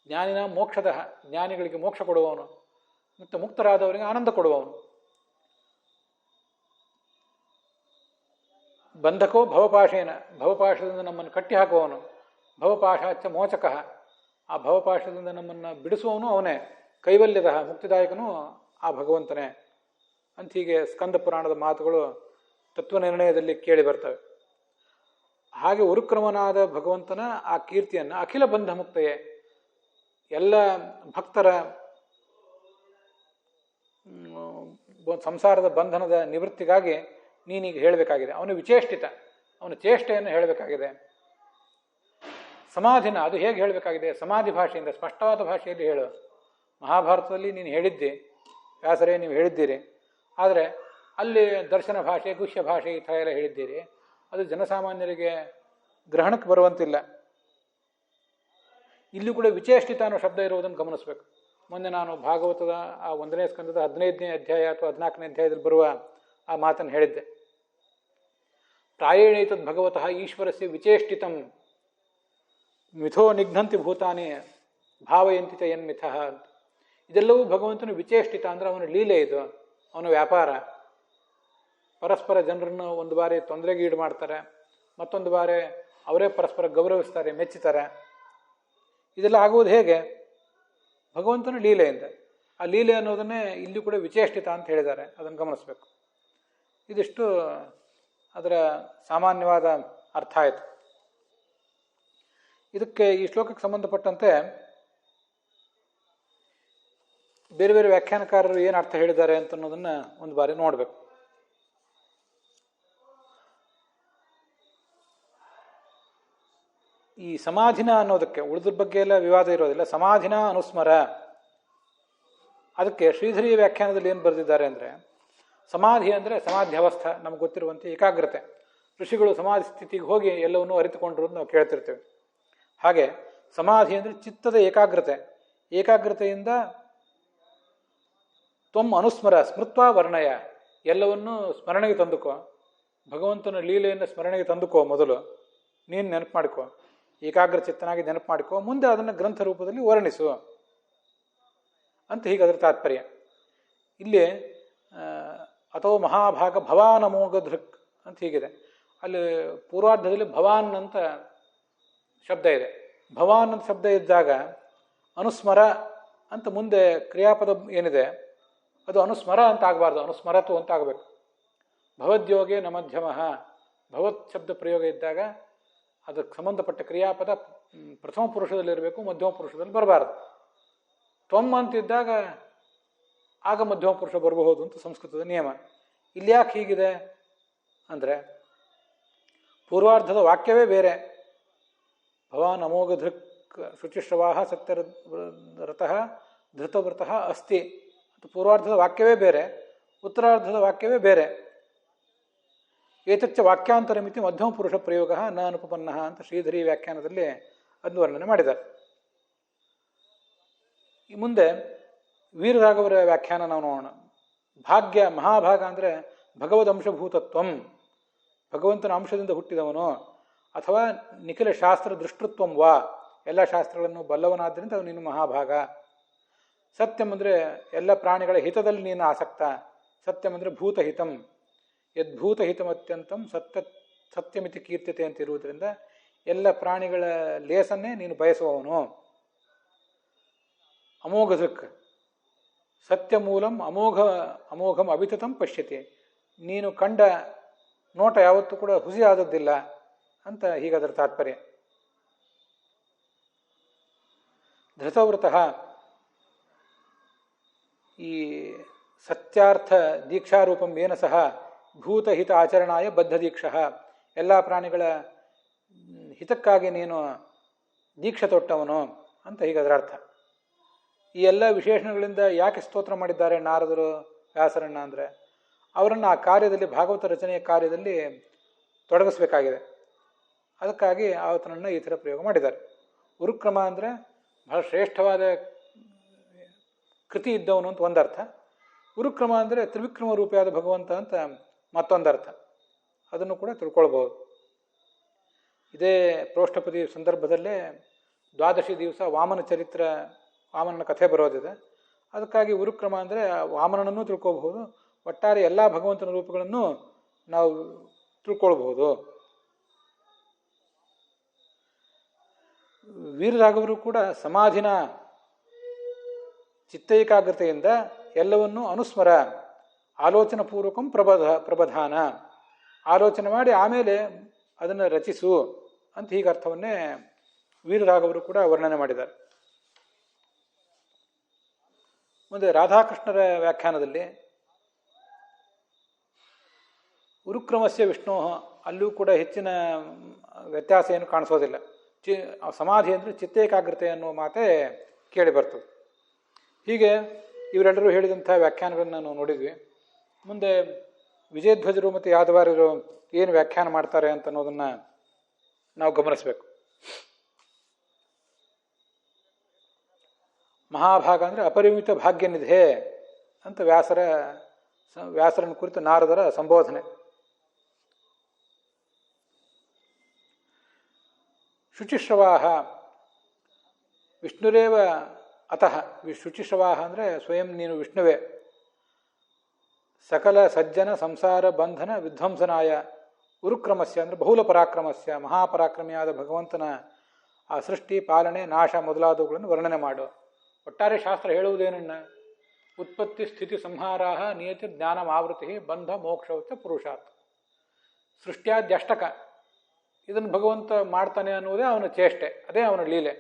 ಜ್ಞಾನಿನಾಂ ಮೋಕ್ಷದಃ, ಜ್ಞಾನಿಗಳಿಗೆ ಮೋಕ್ಷ ಕೊಡುವವನು. ಮತ್ತು ಮುಕ್ತರಾದವರಿಗೆ ಆನಂದ ಕೊಡುವವನು. ಬಂಧಕೋ ಭವಪಾಶೇನ, ಭವಪಾಶದಿಂದ ನಮ್ಮನ್ನು ಕಟ್ಟಿ ಹಾಕುವವನು. ಭವಪಾಶಾಚ ಮೋಚಕಃ, ಆ ಭವಪಾಶದಿಂದ ನಮ್ಮನ್ನು ಬಿಡಿಸುವವನು ಅವನೇ. ಕೈವಲ್ಯದ ಮುಕ್ತಿದಾಯಕನೂ ಆ ಭಗವಂತನೇ ಅಂತ ಹೀಗೆ ಸ್ಕಂದ ಪುರಾಣದ ಮಾತುಗಳು ತತ್ವನಿರ್ಣಯದಲ್ಲಿ ಕೇಳಿ ಬರ್ತವೆ. ಹಾಗೆ ಉರುಕ್ರಮನಾದ ಭಗವಂತನ ಆ ಕೀರ್ತಿಯನ್ನು ಅಖಿಲ ಬಂಧ ಮುಕ್ತಯೇ, ಎಲ್ಲ ಭಕ್ತರ ಸಂಸಾರದ ಬಂಧನದ ನಿವೃತ್ತಿಗಾಗಿ ನೀನೀಗ ಹೇಳಬೇಕಾಗಿದೆ. ಅವನು ವಿಚೇಷ್ಟಿತ, ಅವನ ಚೇಷ್ಟೆಯನ್ನು ಹೇಳಬೇಕಾಗಿದೆ. ಸಮಾಧಿನ, ಅದು ಹೇಗೆ ಹೇಳಬೇಕಾಗಿದೆ? ಸಮಾಧಿ ಭಾಷೆಯಿಂದ, ಸ್ಪಷ್ಟವಾದ ಭಾಷೆಯಲ್ಲಿ ಹೇಳು. ಮಹಾಭಾರತದಲ್ಲಿ ನೀನು ಹೇಳಿದ್ದಿ, ವ್ಯಾಸರೇ ನೀವು ಹೇಳಿದ್ದೀರಿ. ಆದರೆ ಅಲ್ಲಿ ದರ್ಶನ ಭಾಷೆ, ಗುಹ್ಯ ಭಾಷೆ ಈ ಥರ ಎಲ್ಲ ಹೇಳಿದ್ದೀರಿ. ಅದು ಜನಸಾಮಾನ್ಯರಿಗೆ ಗ್ರಹಣಕ್ಕೆ ಬರುವಂತಿಲ್ಲ. ಇಲ್ಲಿ ಕೂಡ ವಿಚೇಷ್ಟಿತ ಅನ್ನೋ ಶಬ್ದ ಇರುವುದನ್ನು ಗಮನಿಸಬೇಕು. ಮೊನ್ನೆ ನಾನು ಭಾಗವತದ ಆ 1ನೇ ಸ್ಕಂದದ 15ನೇ ಅಧ್ಯಾಯ ಅಥವಾ 14ನೇ ಅಧ್ಯಾಯದಲ್ಲಿ ಬರುವ ಆ ಮಾತನ್ನು ಹೇಳಿದ್ದೆ. ಪ್ರಾಯೇಣೈತದ್ ಭಗವತಃ ಈಶ್ವರಸ್ಯ ವಿಚೇಷ್ಟಿತಂ ಮಿಥೋ ನಿಘ್ನಂತಿ ಭೂತಾನಿ ಭಾವಯಂತಿ ಚ ಯನ್ಮಿಥಃ ಅಂತ. ಇದೆಲ್ಲವೂ ಭಗವಂತನ ವಿಚೇಷ್ಟಿತ ಅಂದರೆ ಅವನ ಲೀಲೆ, ಇದು ಅವನ ವ್ಯಾಪಾರ. ಪರಸ್ಪರ ಜನರನ್ನು ಒಂದು ಬಾರಿ ತೊಂದರೆಗೆ ಈಡು ಮಾಡ್ತಾರೆ, ಮತ್ತೊಂದು ಬಾರಿ ಅವರೇ ಪರಸ್ಪರ ಗೌರವಿಸ್ತಾರೆ, ಮೆಚ್ಚುತ್ತಾರೆ. ಇದೆಲ್ಲ ಆಗುವುದು ಹೇಗೆ? ಭಗವಂತನ ಲೀಲೆಯಿಂದ. ಆ ಲೀಲೆ ಅನ್ನೋದನ್ನೇ ಇಲ್ಲಿ ಕೂಡ ವಿಚೇಷ್ಟಿತ ಅಂತ ಹೇಳಿದ್ದಾರೆ, ಅದನ್ನು ಗಮನಿಸಬೇಕು. ಇದಿಷ್ಟು ಅದರ ಸಾಮಾನ್ಯವಾದ ಅರ್ಥ ಆಯಿತು. ಇದಕ್ಕೆ ಈ ಶ್ಲೋಕಕ್ಕೆ ಸಂಬಂಧಪಟ್ಟಂತೆ ಬೇರೆ ಬೇರೆ ವ್ಯಾಖ್ಯಾನಕಾರರು ಏನು ಅರ್ಥ ಹೇಳಿದ್ದಾರೆ ಅಂತ ಅನ್ನೋದನ್ನು ಒಂದು ಬಾರಿ ನೋಡಬೇಕು. ಈ ಸಮಾಧಿನ ಅನ್ನೋದಕ್ಕೆ ಉಳಿದ್ರ ಬಗ್ಗೆ ಎಲ್ಲ ವಿವಾದ ಇರೋದಿಲ್ಲ. ಸಮಾಧಿನ ಅನುಸ್ಮರ, ಅದಕ್ಕೆ ಶ್ರೀಧರಿ ವ್ಯಾಖ್ಯಾನದಲ್ಲಿ ಏನು ಬರೆದಿದ್ದಾರೆ ಅಂದರೆ, ಸಮಾಧಿ ಅಂದರೆ ಸಮಾಧಿ ಅವಸ್ಥೆ, ನಮ್ಗೆ ಗೊತ್ತಿರುವಂತೆ ಏಕಾಗ್ರತೆ. ಋಷಿಗಳು ಸಮಾಧಿ ಸ್ಥಿತಿಗೆ ಹೋಗಿ ಎಲ್ಲವನ್ನೂ ಅರಿತುಕೊಂಡಿರೋದು ನಾವು ಕೇಳ್ತಿರ್ತೇವೆ. ಹಾಗೆ ಸಮಾಧಿ ಅಂದರೆ ಚಿತ್ತದ ಏಕಾಗ್ರತೆ. ಏಕಾಗ್ರತೆಯಿಂದ ತ್ವಂ ಅನುಸ್ಮರ ಸ್ಮೃತ್ವಾ ವರ್ಣಯ, ಎಲ್ಲವನ್ನೂ ಸ್ಮರಣೆಗೆ ತಂದುಕೋ. ಭಗವಂತನ ಲೀಲೆಯನ್ನು ಸ್ಮರಣೆಗೆ ತಂದುಕೋ, ಮೊದಲು ನೀನು ನೆನಪು ಮಾಡಿಕೋ, ಏಕಾಗ್ರ ಚಿತ್ತನಾಗಿ ನೆನಪು ಮಾಡಿಕೋ, ಮುಂದೆ ಅದನ್ನು ಗ್ರಂಥ ರೂಪದಲ್ಲಿ ವರ್ಣಿಸು ಅಂತ ಹೀಗೆ ಅದರ ತಾತ್ಪರ್ಯ. ಇಲ್ಲಿ ಅಥವಾ ಮಹಾಭಾಗ ಭವಾನ್ ಅಮೋಘ ದೃಕ್ ಅಂತ ಹೀಗಿದೆ. ಅಲ್ಲಿ ಪೂರ್ವಾರ್ಧದಲ್ಲಿ ಭವಾನ್ ಅಂತ ಶಬ್ದ ಇದೆ. ಭವಾನ್ ಅಂತ ಶಬ್ದ ಇದ್ದಾಗ ಅನುಸ್ಮರ ಅಂತ ಮುಂದೆ ಕ್ರಿಯಾಪದ ಏನಿದೆ ಅದು ಅನುಸ್ಮರ ಅಂತ ಆಗಬಾರ್ದು, ಅನುಸ್ಮರತು ಅಂತ ಆಗಬೇಕು. ಭವದ್ಯೋಗೆ ನ ಮಧ್ಯಮಃ, ಭವತ್ ಶಬ್ದ ಪ್ರಯೋಗ ಇದ್ದಾಗ ಅದಕ್ಕೆ ಸಂಬಂಧಪಟ್ಟ ಕ್ರಿಯಾಪದ ಪ್ರಥಮ ಪುರುಷದಲ್ಲಿರಬೇಕು, ಮಧ್ಯಮ ಪುರುಷದಲ್ಲಿ ಬರಬಾರ್ದು. ತ್ವಮ್ ಅಂತಿದ್ದಾಗ ಆಗ ಮಧ್ಯಮ ಪುರುಷ ಬರಬಹುದು ಅಂತ ಸಂಸ್ಕೃತದ ನಿಯಮ. ಇಲ್ಲಿ ಯಾಕೆ ಹೀಗಿದೆ ಅಂದರೆ, ಪೂರ್ವಾರ್ಧದ ವಾಕ್ಯವೇ ಬೇರೆ. ಭವಾನ್ ಅಮೋಘ ಧೃಕ್ ಶುಚಿಶ್ರವಾಹ ಸತ್ಯರತಃ ಧೃತವ್ರತಃ ಅಸ್ತಿ ಅಂತ ಪೂರ್ವಾರ್ಧದ ವಾಕ್ಯವೇ ಬೇರೆ, ಉತ್ತರಾರ್ಧದ ವಾಕ್ಯವೇ ಬೇರೆ. ಏತಚ್ಚ ವಾಕ್ಯಾಂತರ ಮಿತಿ ಮಧ್ಯಮ ಪುರುಷ ಪ್ರಯೋಗ ನ ಅನುಪಪನ್ನ ಅಂತ ಶ್ರೀಧರಿ ವ್ಯಾಖ್ಯಾನದಲ್ಲಿ ಅದನ್ನು ವರ್ಣನೆ ಮಾಡಿದ್ದಾರೆ. ಈ ಮುಂದೆ ವೀರರಾಘವರ ವ್ಯಾಖ್ಯಾನ ನಾವು ನೋಡೋಣ. ಭಾಗ್ಯ ಮಹಾಭಾಗ ಅಂದರೆ ಭಗವದ್ ಅಂಶಭೂತತ್ವಂ, ಭಗವಂತನ ಅಂಶದಿಂದ ಹುಟ್ಟಿದವನು, ಅಥವಾ ನಿಖಿಲ ಶಾಸ್ತ್ರ ದೃಷ್ಟೃತ್ವಂ ವಾ, ಎಲ್ಲ ಶಾಸ್ತ್ರಗಳನ್ನು ಬಲ್ಲವನಾದ್ದರಿಂದ ಅವನು ನೀನು ಮಹಾಭಾಗ. ಸತ್ಯಂ ಅಂದರೆ ಎಲ್ಲ ಪ್ರಾಣಿಗಳ ಹಿತದಲ್ಲಿ ನೀನು ಆಸಕ್ತ. ಸತ್ಯಂ ಅಂದರೆ ಭೂತಹಿತಂ, ಯದ್ಭೂತಹಿತಮತ್ಯಂತಂ ಸತ್ಯಮಿತಿ ಕೀರ್ತ್ಯತೆ ಅಂತ ಇರುವುದರಿಂದ ಎಲ್ಲ ಪ್ರಾಣಿಗಳ ಲೇಸನ್ನೇ ನೀನು ಬಯಸುವವನು. ಅಮೋಘ ದೃಕ್ ಸತ್ಯ ಮೂಲಂ ಅಮೋಘಂ ಅವಿತತಂ ಪಶ್ಯತಿ, ನೀನು ಕಂಡ ನೋಟ ಯಾವತ್ತೂ ಕೂಡ ಹುಸಿ ಆದದ್ದಿಲ್ಲ ಅಂತ ಹೀಗದರ ತಾತ್ಪರ್ಯ. ಧೃತವ್ರತಃ ಈ ಸತ್ಯಾರ್ಥ ದೀಕ್ಷಾರೂಪಂ ಏನ ಸಹ ಭೂತಹಿತ ಆಚರಣಾಯ ಬದ್ಧ ದೀಕ್ಷಃ, ಎಲ್ಲ ಪ್ರಾಣಿಗಳ ಹಿತಕ್ಕಾಗಿ ನೀನು ದೀಕ್ಷೆ ತೊಟ್ಟವನು ಅಂತ ಹೀಗದರ ಅರ್ಥ. ಈ ಎಲ್ಲ ವಿಶೇಷಣಗಳಿಂದ ಯಾಕೆ ಸ್ತೋತ್ರ ಮಾಡಿದ್ದಾರೆ ನಾರದರು ವ್ಯಾಸರನ್ನ ಅಂದರೆ, ಅವರನ್ನು ಆ ಕಾರ್ಯದಲ್ಲಿ, ಭಾಗವತ ರಚನೆಯ ಕಾರ್ಯದಲ್ಲಿ ತೊಡಗಿಸ್ಬೇಕಾಗಿದೆ. ಅದಕ್ಕಾಗಿ ಆತನನ್ನು ಈ ಥರ ಪ್ರಯೋಗ ಮಾಡಿದ್ದಾರೆ. ಉರುಕ್ರಮ ಅಂದರೆ ಬಹಳ ಶ್ರೇಷ್ಠವಾದ ಕೃತಿ ಇದ್ದವನು ಅಂತ ಒಂದರ್ಥ. ಉರುಕ್ರಮ ಅಂದರೆ ತ್ರಿವಿಕ್ರಮ ರೂಪಿಯಾದ ಭಗವಂತ ಅಂತ ಮತ್ತೊಂದರ್ಥ. ಅದನ್ನು ಕೂಡ ತಿಳ್ಕೊಳ್ಬಹುದು. ಇದೇ ಪ್ರೋಷ್ಠಪದಿ ಸಂದರ್ಭದಲ್ಲೇ ದ್ವಾದಶಿ ದಿವಸ ವಾಮನ ಚರಿತ್ರ, ವಾಮನನ ಕಥೆ ಬರೋದಿದೆ. ಅದಕ್ಕಾಗಿ ಉರುಕ್ರಮ ಅಂದರೆ ವಾಮನನನ್ನು ತಿಳ್ಕೊಬಹುದು, ಒಟ್ಟಾರೆ ಎಲ್ಲ ಭಗವಂತನ ರೂಪಗಳನ್ನು ನಾವು ತಿಳ್ಕೊಳ್ಬಹುದು. ವೀರರಾಘವರು ಕೂಡ ಸಮಾಧಿನ ಚಿತ್ತೈಕಾಗ್ರತೆಯಿಂದ ಎಲ್ಲವನ್ನೂ ಅನುಸ್ಮರ, ಆಲೋಚನಾ ಪೂರ್ವಕಂ ಪ್ರಬಧಾನ, ಆಲೋಚನೆ ಮಾಡಿ ಆಮೇಲೆ ಅದನ್ನು ರಚಿಸು ಅಂತ ಹೀಗೆ ಅರ್ಥವನ್ನೇ ವೀರರಾಘವರು ಕೂಡ ವರ್ಣನೆ ಮಾಡಿದ್ದಾರೆ. ಮುಂದೆ ರಾಧಾಕೃಷ್ಣರ ವ್ಯಾಖ್ಯಾನದಲ್ಲಿ ಉರುಕ್ರಮಸ್ಯ ವಿಷ್ಣು, ಅಲ್ಲೂ ಕೂಡ ಹೆಚ್ಚಿನ ವ್ಯತ್ಯಾಸ ಏನು ಕಾಣಿಸೋದಿಲ್ಲ. ಸಮಾಧಿ ಅಂದರೆ ಚಿತ್ತೇಕಾಗ್ರತೆ ಅನ್ನುವ ಮಾತೇ ಕೇಳಿ ಬರ್ತದೆ. ಹೀಗೆ ಇವರೆಲ್ಲರೂ ಹೇಳಿದಂಥ ವ್ಯಾಖ್ಯಾನಗಳನ್ನು ನಾವು ನೋಡಿದ್ವಿ. ಮುಂದೆ ವಿಜಯಧ್ವಜರು ಮತ್ತು ಯಾದವಾರ್ಯರು ಏನು ವ್ಯಾಖ್ಯಾನ ಮಾಡ್ತಾರೆ ಅಂತ ಅನ್ನೋದನ್ನು ನಾವು ಗಮನಿಸಬೇಕು. ಮಹಾಭಾಗ ಅಂದರೆ ಅಪರಿಮಿತ ಭಾಗ್ಯನಿಧೆ ಅಂತ ವ್ಯಾಸರನ್ನು ಕುರಿತು ನಾರದರ ಸಂಬೋಧನೆ. ಶುಚಿಶ್ರವಾಹ ವಿಷ್ಣುರೇವ ಅತಃ, ಶುಚಿಶ್ರವಾಹ ಅಂದರೆ ಸ್ವಯಂ ನೀನು ವಿಷ್ಣುವೇ. ಸಕಲ ಸಜ್ಜನ ಸಂಸಾರ ಬಂಧನ ವಿಧ್ವಂಸನಾಯ ಉರುಕ್ರಮಸ್ಯ ಅಂದರೆ ಬಹುಲ ಪರಾಕ್ರಮಸ್ಯ ಮಹಾಪರಾಕ್ರಮಿಯಾದ ಭಗವಂತನ ಆ ಸೃಷ್ಟಿ ಪಾಲನೆ ನಾಶ ಮೊದಲಾದವುಗಳನ್ನು ವರ್ಣನೆ ಮಾಡು. ಒಟ್ಟಾರೆ ಶಾಸ್ತ್ರ ಹೇಳುವುದೇನನ್ನ? ಉತ್ಪತ್ತಿ ಸ್ಥಿತಿ ಸಂಹಾರಾಹ ನಿಯತಿ ಜ್ಞಾನಮಾವೃತಿ ಬಂಧ ಮೋಕ್ಷವಚ್ಚ ಪುರುಷಾತ್. ಸೃಷ್ಟ್ಯಾದ್ಯಷ್ಟಕ ಇದನ್ನು ಭಗವಂತ ಮಾಡ್ತಾನೆ ಅನ್ನುವುದೇ ಅವನ ಚೇಷ್ಟೆ, ಅದೇ ಅವನ ಲೀಲೆ.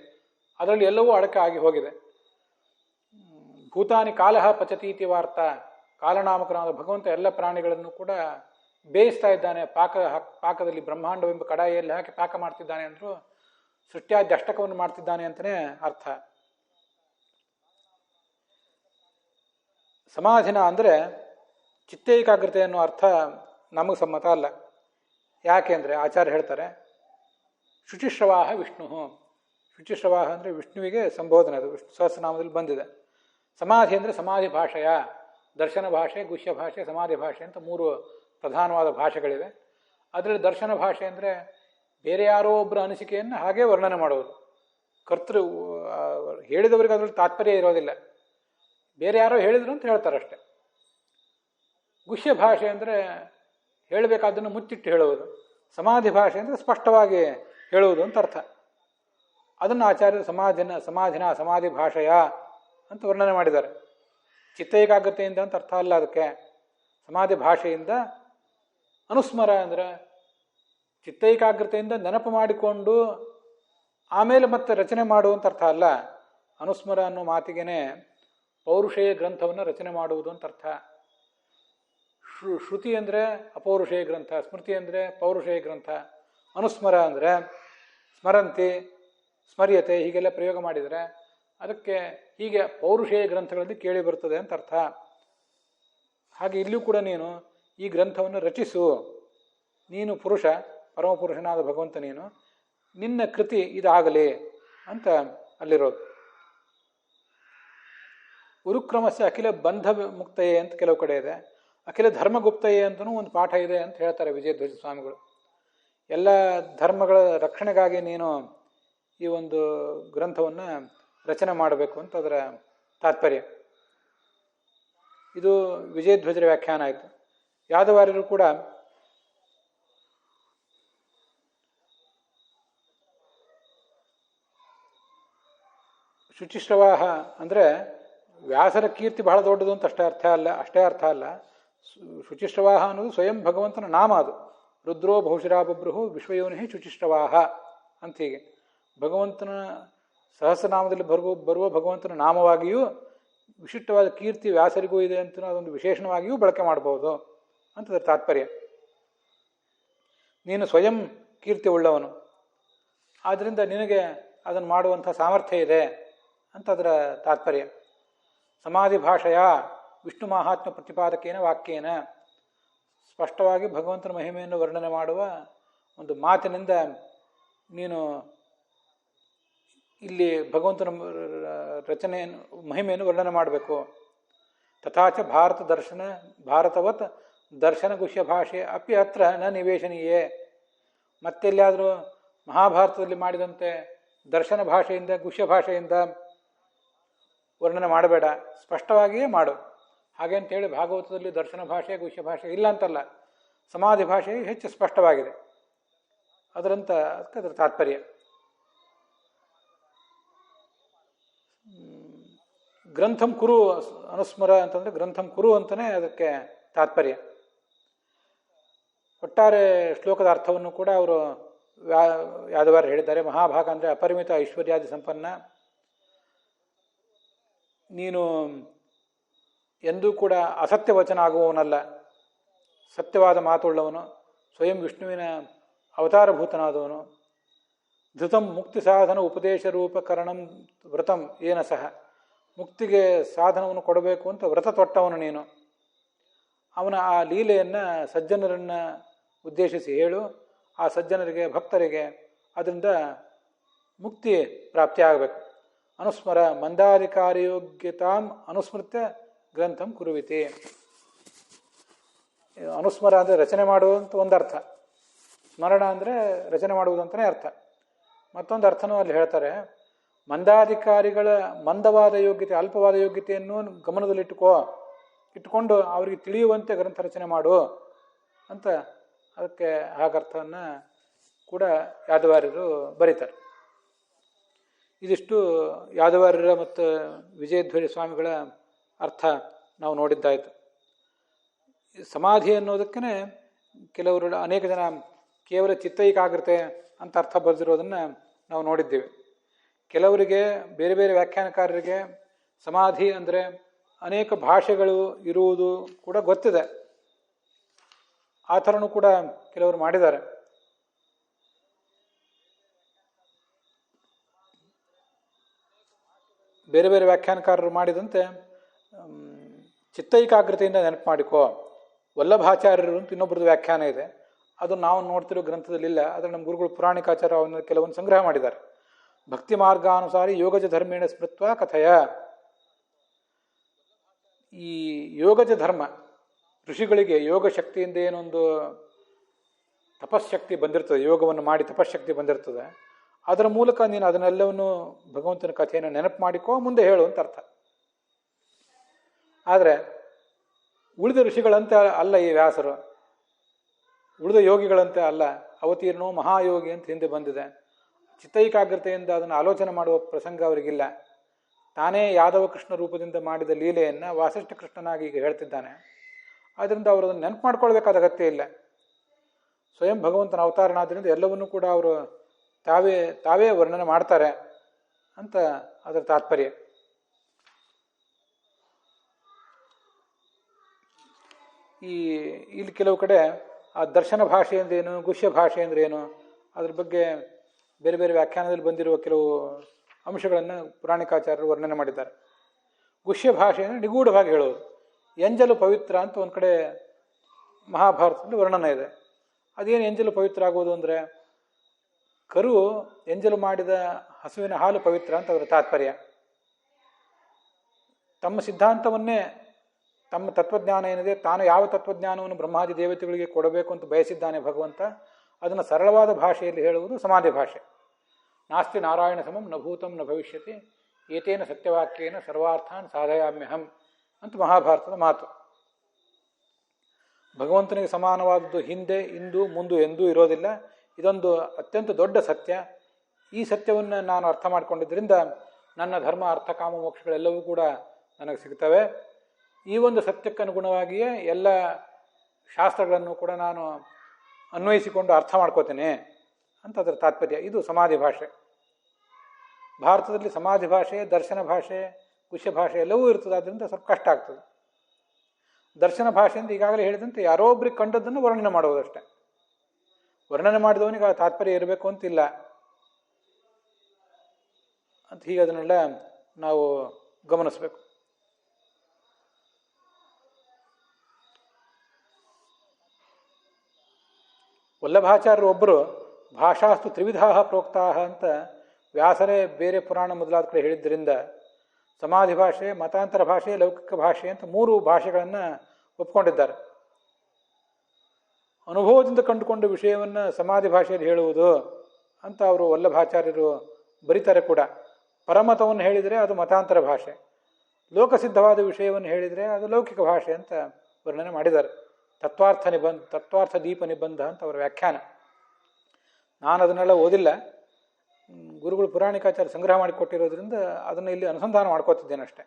ಅದರಲ್ಲಿ ಎಲ್ಲವೂ ಅಡಕೆ ಆಗಿ ಹೋಗಿದೆ. ಭೂತಾನಿ ಕಾಲಹ ಪಚತೀತಿ ವಾರ್ತ. ಕಾಲನಾಮಕನಾದ ಭಗವಂತ ಎಲ್ಲ ಪ್ರಾಣಿಗಳನ್ನು ಕೂಡ ಬೇಯಿಸ್ತಾ ಇದ್ದಾನೆ. ಪಾಕದಲ್ಲಿ ಬ್ರಹ್ಮಾಂಡವೆಂಬ ಕಡಾಯಿಯಲ್ಲಿ ಹಾಕಿ ಪಾಕ ಮಾಡ್ತಿದ್ದಾನೆ ಅಂದರೂ ಸೃಷ್ಟ್ಯಾದ್ಯಷ್ಟಕವನ್ನು ಮಾಡ್ತಿದ್ದಾನೆ ಅಂತಲೇ ಅರ್ಥ. ಸಮಾಧಿನ ಅಂದರೆ ಚಿತ್ತೈಕಾಗ್ರತೆ ಅನ್ನೋ ಅರ್ಥ ನಮಗೆ ಸಮ್ಮತ ಅಲ್ಲ. ಯಾಕೆ ಅಂದರೆ ಆಚಾರ್ಯ ಹೇಳ್ತಾರೆ, ಶುಚಿಶ್ರವಾಹ ವಿಷ್ಣು. ಶುಚಿಶ್ರವಾಹ ಅಂದರೆ ವಿಷ್ಣುವಿಗೆ ಸಂಬೋಧನೆ, ಅದು ವಿಷ್ಣು ಸಹಸ್ರನಾಮದಲ್ಲಿ ಬಂದಿದೆ. ಸಮಾಧಿ ಅಂದರೆ ಸಮಾಧಿ ಭಾಷೆಯ, ದರ್ಶನ ಭಾಷೆ, ಗುಹ್ಯ ಭಾಷೆ, ಸಮಾಧಿ ಭಾಷೆ ಅಂತ 3 ಪ್ರಧಾನವಾದ ಭಾಷೆಗಳಿವೆ. ಅದರಲ್ಲಿ ದರ್ಶನ ಭಾಷೆ ಅಂದರೆ ಬೇರೆ ಯಾರೋ ಒಬ್ಬರ ಅನಿಸಿಕೆಯನ್ನು ಹಾಗೇ ವರ್ಣನೆ ಮಾಡೋದು. ಕರ್ತೃ ಹೇಳಿದವರಿಗೆ ಅದರಲ್ಲಿ ತಾತ್ಪರ್ಯ ಇರೋದಿಲ್ಲ, ಬೇರೆ ಯಾರೋ ಹೇಳಿದ್ರು ಅಂತ ಹೇಳ್ತಾರಷ್ಟೆ. ಗುಹ್ಯ ಭಾಷೆ ಅಂದರೆ ಹೇಳಬೇಕಾದ್ದನ್ನು ಮುಚ್ಚಿಟ್ಟು ಹೇಳುವುದು. ಸಮಾಧಿ ಭಾಷೆ ಅಂದರೆ ಸ್ಪಷ್ಟವಾಗಿ ಹೇಳುವುದು ಅಂತ ಅರ್ಥ. ಅದನ್ನು ಆಚಾರ್ಯರು ಸಮಾಧಿನ ಸಮಾಧಿ ಭಾಷೆಯ ಅಂತ ವರ್ಣನೆ ಮಾಡಿದ್ದಾರೆ. ಚಿತ್ತೈಕಾಗ್ರತೆಯಿಂದ ಅಂತ ಅರ್ಥ ಅಲ್ಲ ಅದಕ್ಕೆ. ಸಮಾಧಿ ಭಾಷೆಯಿಂದ ಅನುಸ್ಮರ ಅಂದರೆ ಚಿತ್ತೈಕಾಗ್ರತೆಯಿಂದ ನೆನಪು ಮಾಡಿಕೊಂಡು ಆಮೇಲೆ ಮತ್ತೆ ರಚನೆ ಮಾಡುವಂಥ ಅರ್ಥ ಅಲ್ಲ. ಅನುಸ್ಮರ ಅನ್ನೋ ಮಾತಿಗೆನೆ ಪೌರುಷೇಯ ಗ್ರಂಥವನ್ನು ರಚನೆ ಮಾಡುವುದು ಅಂತ ಅರ್ಥ. ಶ್ರುತಿ ಅಂದರೆ ಅಪೌರುಷೇಯ ಗ್ರಂಥ, ಸ್ಮೃತಿ ಅಂದರೆ ಪೌರುಷೇಯ ಗ್ರಂಥ. ಅನುಸ್ಮರ ಅಂದರೆ ಸ್ಮರಂತಿ, ಸ್ಮರ್ಯತೆ ಹೀಗೆಲ್ಲ ಪ್ರಯೋಗ ಮಾಡಿದರೆ ಅದಕ್ಕೆ ಹೀಗೆ ಪೌರುಷೇಯ ಗ್ರಂಥಗಳಲ್ಲಿ ಕೇಳಿ ಬರ್ತದೆ ಅಂತ ಅರ್ಥ. ಹಾಗೆ ಇಲ್ಲೂ ಕೂಡ ನೀನು ಈ ಗ್ರಂಥವನ್ನು ರಚಿಸು. ನೀನು ಪುರುಷ, ಪರಮಪುರುಷನಾದ ಭಗವಂತ ನೀನು, ನಿನ್ನ ಕೃತಿ ಇದಾಗಲಿ ಅಂತ ಅಲ್ಲಿರೋದು. ಉರುಕ್ರಮಸ್ಯ ಅಖಿಲ ಬಂಧ ಮುಕ್ತಯೇ ಅಂತ ಕೆಲವು ಕಡೆ ಇದೆ. ಅಖಿಲ ಧರ್ಮಗುಪ್ತಯೇ ಅಂತಲೂ ಒಂದು ಪಾಠ ಇದೆ ಅಂತ ಹೇಳ್ತಾರೆ ವಿಜಯಧ್ವಜ ಸ್ವಾಮಿಗಳು. ಎಲ್ಲ ಧರ್ಮಗಳ ರಕ್ಷಣೆಗಾಗಿ ನೀನು ಈ ಒಂದು ಗ್ರಂಥವನ್ನು ರಚನೆ ಮಾಡಬೇಕು ಅಂತ ಅದರ ತಾತ್ಪರ್ಯ. ಇದು ವಿಜಯಧ್ವಜರ ವ್ಯಾಖ್ಯಾನ ಆಯಿತು. ಯಾದವಾರ್ಯರು ಕೂಡ ಶುಚಿಶ್ರವಾಹ ಅಂದರೆ ವ್ಯಾಸರ ಕೀರ್ತಿ ಬಹಳ ದೊಡ್ಡದು ಅಂತ ಅಷ್ಟೇ ಅರ್ಥ ಅಲ್ಲ. ಶುಚಿಶ್ರವಾಹ ಅನ್ನೋದು ಸ್ವಯಂ ಭಗವಂತನ ನಾಮ. ಅದು ರುದ್ರೋ ಬಹುಶಿರಾಬಭ್ರುಹು ವಿಶ್ವಯೋನಿ ಶುಚಿಶ್ರವಾಹ ಅಂತ ಹೀಗೆ ಭಗವಂತನ ಸಹಸ್ರನಾಮದಲ್ಲಿ ಬರುವ ಭಗವಂತನ ನಾಮವಾಗಿಯೂ ವಿಶಿಷ್ಟವಾದ ಕೀರ್ತಿ ವ್ಯಾಸರಿಗೂ ಇದೆ ಅಂತ ಅದೊಂದು ವಿಶೇಷಣವಾಗಿಯೂ ಬಳಕೆ ಮಾಡಬಹುದು ಅಂತ ಅದರ ತಾತ್ಪರ್ಯ. ನೀನು ಸ್ವಯಂ ಕೀರ್ತಿ ಉಳ್ಳವನು, ಆದ್ದರಿಂದ ನಿನಗೆ ಅದನ್ನು ಮಾಡುವಂಥ ಸಾಮರ್ಥ್ಯ ಇದೆ ಅಂತ ಅದರ ತಾತ್ಪರ್ಯ. ಸಮಾಧಿ ಭಾಷೆಯ ವಿಷ್ಣು ಮಹಾತ್ಮ ಪ್ರತಿಪಾದಕೇನ ವಾಕ್ಯೇನ, ಸ್ಪಷ್ಟವಾಗಿ ಭಗವಂತನ ಮಹಿಮೆಯನ್ನು ವರ್ಣನೆ ಮಾಡುವ ಒಂದು ಮಾತಿನಿಂದ ನೀನು ಇಲ್ಲಿ ಭಗವಂತನ ರಚನೆಯನ್ನು ಮಹಿಮೆಯನ್ನು ವರ್ಣನೆ ಮಾಡಬೇಕು. ತಥಾಚ ಭಾರತವತ್ ದರ್ಶನ ಗುಹ್ಯ ಭಾಷೆ ಅಪಿ ಅತ್ರ ನ ನಿವೇಶನೀಯೇ. ಮತ್ತೆಲ್ಲಾದರೂ ಮಹಾಭಾರತದಲ್ಲಿ ಮಾಡಿದಂತೆ ದರ್ಶನ ಭಾಷೆಯಿಂದ ಗುಹ್ಯ ಭಾಷೆಯಿಂದ ವರ್ಣನೆ ಮಾಡಬೇಡ, ಸ್ಪಷ್ಟವಾಗಿಯೇ ಮಾಡು. ಹಾಗೆ ಅಂತೇಳಿ ಭಾಗವತದಲ್ಲಿ ದರ್ಶನ ಭಾಷೆ ಗುಹ್ಯ ಭಾಷೆ ಇಲ್ಲ ಅಂತಲ್ಲ, ಸಮಾಧಿ ಭಾಷೆ ಹೆಚ್ಚು ಸ್ಪಷ್ಟವಾಗಿದೆ. ಅದರ ತಾತ್ಪರ್ಯ. ಗ್ರಂಥಂ ಕುರು ಅನುಸ್ಮರ ಅಂತಂದರೆ ಗ್ರಂಥಂ ಕುರು ಅಂತಲೇ ಅದಕ್ಕೆ ತಾತ್ಪರ್ಯ. ಒಟ್ಟಾರೆ ಶ್ಲೋಕದ ಅರ್ಥವನ್ನು ಕೂಡ ಅವರು ಯಾದವಾರ್ಯರು ಹೇಳಿದ್ದಾರೆ. ಮಹಾಭಾಗ ಅಂದರೆ ಅಪರಿಮಿತ ಐಶ್ವರ್ಯಾದಿ ಸಂಪನ್ನ. ನೀನು ಎಂದೂ ಕೂಡ ಅಸತ್ಯ ವಚನ ಆಗುವವನಲ್ಲ, ಸತ್ಯವಾದ ಮಾತುಳ್ಳವನು, ಸ್ವಯಂ ವಿಷ್ಣುವಿನ ಅವತಾರಭೂತನಾದವನು. ಧೃತಂ ಮುಕ್ತಿ ಸಾಧನ ಉಪದೇಶ ರೂಪಕರಣಂ ವ್ರತಂ ಏನ ಸಹ. ಮುಕ್ತಿಗೆ ಸಾಧನವನ್ನು ಕೊಡಬೇಕು ಅಂತ ವ್ರತ ತೊಟ್ಟವನು ನೀನು. ಅವನ ಆ ಲೀಲೆಯನ್ನು ಸಜ್ಜನರನ್ನು ಉದ್ದೇಶಿಸಿ ಹೇಳು. ಆ ಸಜ್ಜನರಿಗೆ ಭಕ್ತರಿಗೆ ಅದರಿಂದ ಮುಕ್ತಿ ಪ್ರಾಪ್ತಿಯಾಗಬೇಕು. ಅನುಸ್ಮರ ಮಂದಾಧಿಕಾರಯೋಗ್ಯತಾಂ ಅನುಸ್ಮೃತ್ಯ ಗ್ರಂಥಂ ಕುರುವಿತಿ. ಅನುಸ್ಮರ ಅಂದರೆ ರಚನೆ ಮಾಡುವಂಥ ಒಂದು ಅರ್ಥ, ಸ್ಮರಣ ಅಂದರೆ ರಚನೆ ಮಾಡುವುದಂತಲೇ ಅರ್ಥ. ಮತ್ತೊಂದು ಅರ್ಥನೂ ಅಲ್ಲಿ ಹೇಳ್ತಾರೆ. ಮಂದಾಧಿಕಾರಿಗಳ ಮಂದವಾದ ಯೋಗ್ಯತೆ, ಅಲ್ಪವಾದ ಯೋಗ್ಯತೆಯನ್ನು ಗಮನದಲ್ಲಿಟ್ಟುಕೋ. ಇಟ್ಕೊಂಡು ಅವರಿಗೆ ತಿಳಿಯುವಂತೆ ಗ್ರಂಥ ರಚನೆ ಮಾಡು ಅಂತ ಅದಕ್ಕೆ ಹಾಗರ್ಥವನ್ನು ಕೂಡ ಯಾದವಾರ್ಯರು ಬರೀತಾರೆ. ಇದಿಷ್ಟು ಯಾದವಾರ್ಯರ ಮತ್ತು ವಿಜಯಧ್ವಜ ಸ್ವಾಮಿಗಳ ಅರ್ಥ ನಾವು ನೋಡಿದ್ದಾಯಿತು. ಸಮಾಧಿ ಅನ್ನೋದಕ್ಕೇ ಕೆಲವರು ಅನೇಕ ಜನ ಕೇವಲ ಚಿತ್ತೈಕಾಗ್ರತೆ ಅಂತ ಅರ್ಥ ಬರೆದಿರೋದನ್ನು ನಾವು ನೋಡಿದ್ದೇವೆ. ಕೆಲವರಿಗೆ ಬೇರೆ ಬೇರೆ ವ್ಯಾಖ್ಯಾನಕಾರರಿಗೆ ಸಮಾಧಿ ಅಂದರೆ ಅನೇಕ ಭಾಷೆಗಳು ಇರುವುದು ಕೂಡ ಗೊತ್ತಿದೆ. ಆ ಥರನೂ ಕೂಡ ಕೆಲವರು ಮಾಡಿದ್ದಾರೆ. ಬೇರೆ ಬೇರೆ ವ್ಯಾಖ್ಯಾನಕಾರರು ಮಾಡಿದಂತೆ ಚಿತ್ತೈಕಾಗ್ರತೆಯಿಂದ ನೆನಪು ಮಾಡಿಕೋ. ವಲ್ಲಭಾಚಾರ್ಯರು ಅಂತ ಇನ್ನೊಬ್ಬರದ್ದು ವ್ಯಾಖ್ಯಾನ ಇದೆ, ಅದು ನಾವು ನೋಡ್ತಿರೋ ಗ್ರಂಥದಲ್ಲಿಲ್ಲ. ಆದರೆ ನಮ್ಮ ಗುರುಗಳು ಪುರಾಣಿಕಾಚಾರ್ಯ ಅವನ್ನ ಕೆಲವೊಂದು ಸಂಗ್ರಹ ಮಾಡಿದ್ದಾರೆ. ಭಕ್ತಿ ಮಾರ್ಗಾನುಸಾರಿ ಯೋಗಜ ಧರ್ಮೇಣ ಸ್ಮೃತ್ವ ಕಥೆಯ. ಈ ಯೋಗಜ ಧರ್ಮ ಋಷಿಗಳಿಗೆ ಯೋಗ ಶಕ್ತಿಯಿಂದ ಏನೊಂದು ತಪಶಕ್ತಿ ಬಂದಿರ್ತದೆ, ಯೋಗವನ್ನು ಮಾಡಿ ತಪಶಕ್ತಿ ಬಂದಿರ್ತದೆ, ಅದರ ಮೂಲಕ ನೀನು ಅದನ್ನೆಲ್ಲವನ್ನು ಭಗವಂತನ ಕಥೆಯನ್ನು ನೆನಪು ಮಾಡಿಕೋ, ಮುಂದೆ ಹೇಳು ಅಂತ ಅರ್ಥ. ಆದರೆ ಉಳಿದ ಋಷಿಗಳಂತೆ ಅಲ್ಲ ಈ ವ್ಯಾಸರು, ಉಳಿದ ಯೋಗಿಗಳಂತೆ ಅಲ್ಲ. ಅವತೀರ್ಣೋ ಮಹಾಯೋಗಿ ಅಂತ ಹಿಂದೆ ಬಂದಿದೆ. ಚಿತ್ತೈಕಾಗ್ರತೆಯಿಂದ ಅದನ್ನು ಆಲೋಚನೆ ಮಾಡುವ ಪ್ರಸಂಗ ಅವರಿಗಿಲ್ಲ. ತಾನೇ ಯಾದವ ಕೃಷ್ಣ ರೂಪದಿಂದ ಮಾಡಿದ ಲೀಲೆಯನ್ನು ವಾಸಿಷ್ಠ ಕೃಷ್ಣನಾಗಿ ಈಗ ಹೇಳ್ತಿದ್ದಾನೆ. ಆದ್ದರಿಂದ ಅವರು ಅದನ್ನು ನೆನಪು ಮಾಡ್ಕೊಳ್ಬೇಕಾದ ಅಗತ್ಯ ಇಲ್ಲ. ಸ್ವಯಂ ಭಗವಂತನ ಅವತಾರನಾದ್ದರಿಂದ ಎಲ್ಲವನ್ನೂ ಕೂಡ ಅವರು ತಾವೇ ವರ್ಣನೆ ಮಾಡ್ತಾರೆ ಅಂತ ಅದರ ತಾತ್ಪರ್ಯ. ಇಲ್ಲಿ ಕೆಲವು ಕಡೆ ಆ ದರ್ಶನ ಭಾಷೆ ಅಂದ್ರೇನು, ಗುಹ್ಯ ಭಾಷೆ ಅಂದ್ರೇನು, ಅದ್ರ ಬಗ್ಗೆ ಬೇರೆ ಬೇರೆ ವ್ಯಾಖ್ಯಾನದಲ್ಲಿ ಬಂದಿರುವ ಕೆಲವು ಅಂಶಗಳನ್ನು ಪುರಾಣಿಕಾಚಾರ್ಯರು ವರ್ಣನೆ ಮಾಡಿದ್ದಾರೆ. ಗುಹ್ಯ ಭಾಷೆ ಅಂದರೆ ನಿಗೂಢವಾಗಿ ಹೇಳೋದು. ಎಂಜಲು ಪವಿತ್ರ ಅಂತ ಒಂದು ಕಡೆ ಮಹಾಭಾರತದಲ್ಲಿ ವರ್ಣನೆ ಇದೆ. ಅದೇನು ಎಂಜಲು ಪವಿತ್ರ ಆಗೋದು ಅಂದರೆ, ಕರು ಎಂಜಲು ಮಾಡಿದ ಹಸುವಿನ ಹಾಲು ಪವಿತ್ರ ಅಂತ ಅವರ ತಾತ್ಪರ್ಯ. ತಮ್ಮ ಸಿದ್ಧಾಂತವನ್ನೇ, ತಮ್ಮ ತತ್ವಜ್ಞಾನ ಏನಿದೆ, ತಾನು ಯಾವ ತತ್ವಜ್ಞಾನವನ್ನು ಬ್ರಹ್ಮಾದಿ ದೇವತೆಗಳಿಗೆ ಕೊಡಬೇಕು ಅಂತ ಬಯಸಿದ್ದಾನೆ ಭಗವಂತ, ಅದನ್ನು ಸರಳವಾದ ಭಾಷೆಯಲ್ಲಿ ಹೇಳುವುದು ಸಮಾಧಿ ಭಾಷೆ. ನಾಸ್ತಿ ನಾರಾಯಣ ಸಮಂ ನ ಭೂತಂ ನ ಭವಿಷ್ಯತಿ ಏತೇನ ಸತ್ಯವಾಕ್ಯೇನ ಸರ್ವಾರ್ಥಾನ್ ಸಾಧಯಾಮ್ಯಹಂ ಅಂತ ಮಹಾಭಾರತದ ಮಾತು. ಭಗವಂತನಿಗೆ ಸಮಾನವಾದದ್ದು ಹಿಂದೆ, ಇಂದು, ಮುಂದೆ ಎಂದೂ ಇರೋದಿಲ್ಲ. ಇದೊಂದು ಅತ್ಯಂತ ದೊಡ್ಡ ಸತ್ಯ. ಈ ಸತ್ಯವನ್ನು ನಾನು ಅರ್ಥ ಮಾಡಿಕೊಂಡಿದ್ದರಿಂದ ನನ್ನ ಧರ್ಮ, ಅರ್ಥ, ಕಾಮ, ಮೋಕ್ಷಗಳೆಲ್ಲವೂ ಕೂಡ ನನಗೆ ಸಿಗ್ತವೆ. ಈ ಒಂದು ಸತ್ಯಕ್ಕನುಗುಣವಾಗಿಯೇ ಎಲ್ಲ ಶಾಸ್ತ್ರಗಳನ್ನು ಕೂಡ ನಾನು ಅನ್ವಯಿಸಿಕೊಂಡು ಅರ್ಥ ಮಾಡ್ಕೋತೇನೆ ಅಂತ ಅದರ ತಾತ್ಪರ್ಯ. ಇದು ಸಮಾಧಿ ಭಾಷೆ. ಭಾರತದಲ್ಲಿ ಸಮಾಧಿ ಭಾಷೆ, ದರ್ಶನ ಭಾಷೆ, ಗುಹ್ಯ ಭಾಷೆ ಎಲ್ಲವೂ ಇರ್ತದೆ. ಆದ್ದರಿಂದ ಸ್ವಲ್ಪ ಕಷ್ಟ ಆಗ್ತದೆ. ದರ್ಶನ ಭಾಷೆ ಅಂತ ಈಗಾಗಲೇ ಹೇಳಿದಂತೆ ಯಾರೋ ಒಬ್ರಿಗೆ ಕಂಡದ್ದನ್ನು ವರ್ಣನೆ ಮಾಡುವುದಷ್ಟೇ. ವರ್ಣನೆ ಮಾಡಿದವನಿಗೆ ಆ ತಾತ್ಪರ್ಯ ಇರಬೇಕು ಅಂತಿಲ್ಲ ಅಂತ ಹೀಗೆ ಅದನ್ನೆಲ್ಲ ನಾವು ಗಮನಿಸಬೇಕು. ವಲ್ಲಭಾಚಾರ್ಯರು ಒಬ್ಬರು ಭಾಷಾಸ್ತು ತ್ರಿವಿಧಾ ಪ್ರೋಕ್ತಾ ಅಂತ ವ್ಯಾಸರೇ ಬೇರೆ ಪುರಾಣ ಮೊದಲಾದ ಕಡೆ ಹೇಳಿದ್ದರಿಂದ ಸಮಾಧಿ ಭಾಷೆ, ಮತಾಂತರ ಭಾಷೆ, ಲೌಕಿಕ ಭಾಷೆ ಅಂತ 3 ಭಾಷೆಗಳನ್ನು ಒಪ್ಕೊಂಡಿದ್ದಾರೆ. ಅನುಭವದಿಂದ ಕಂಡುಕೊಂಡ ವಿಷಯವನ್ನು ಸಮಾಧಿ ಭಾಷೆಯಲ್ಲಿ ಹೇಳುವುದು ಅಂತ ಅವರು ವಲ್ಲಭಾಚಾರ್ಯರು ಬರೀತಾರೆ ಕೂಡ. ಪರಮತವನ್ನು ಹೇಳಿದರೆ ಅದು ಮತಾಂತರ ಭಾಷೆ, ಲೋಕಸಿದ್ಧವಾದ ವಿಷಯವನ್ನು ಹೇಳಿದರೆ ಅದು ಲೌಕಿಕ ಭಾಷೆ ಅಂತ ವರ್ಣನೆ ಮಾಡಿದ್ದಾರೆ. ತತ್ವಾರ್ಥ ದೀಪ ನಿಬಂಧ ಅಂತ ಅವರ ವ್ಯಾಖ್ಯಾನ. ನಾನು ಅದನ್ನೆಲ್ಲ ಓದಿಲ್ಲ, ಗುರುಗಳು ಪುರಾಣಿಕಾಚಾರ್ಯ ಸಂಗ್ರಹ ಮಾಡಿಕೊಟ್ಟಿರೋದ್ರಿಂದ ಅದನ್ನು ಇಲ್ಲಿ ಅನುಸಂಧಾನ ಮಾಡ್ಕೋತಿದ್ದೇನೆ ಅಷ್ಟೆ.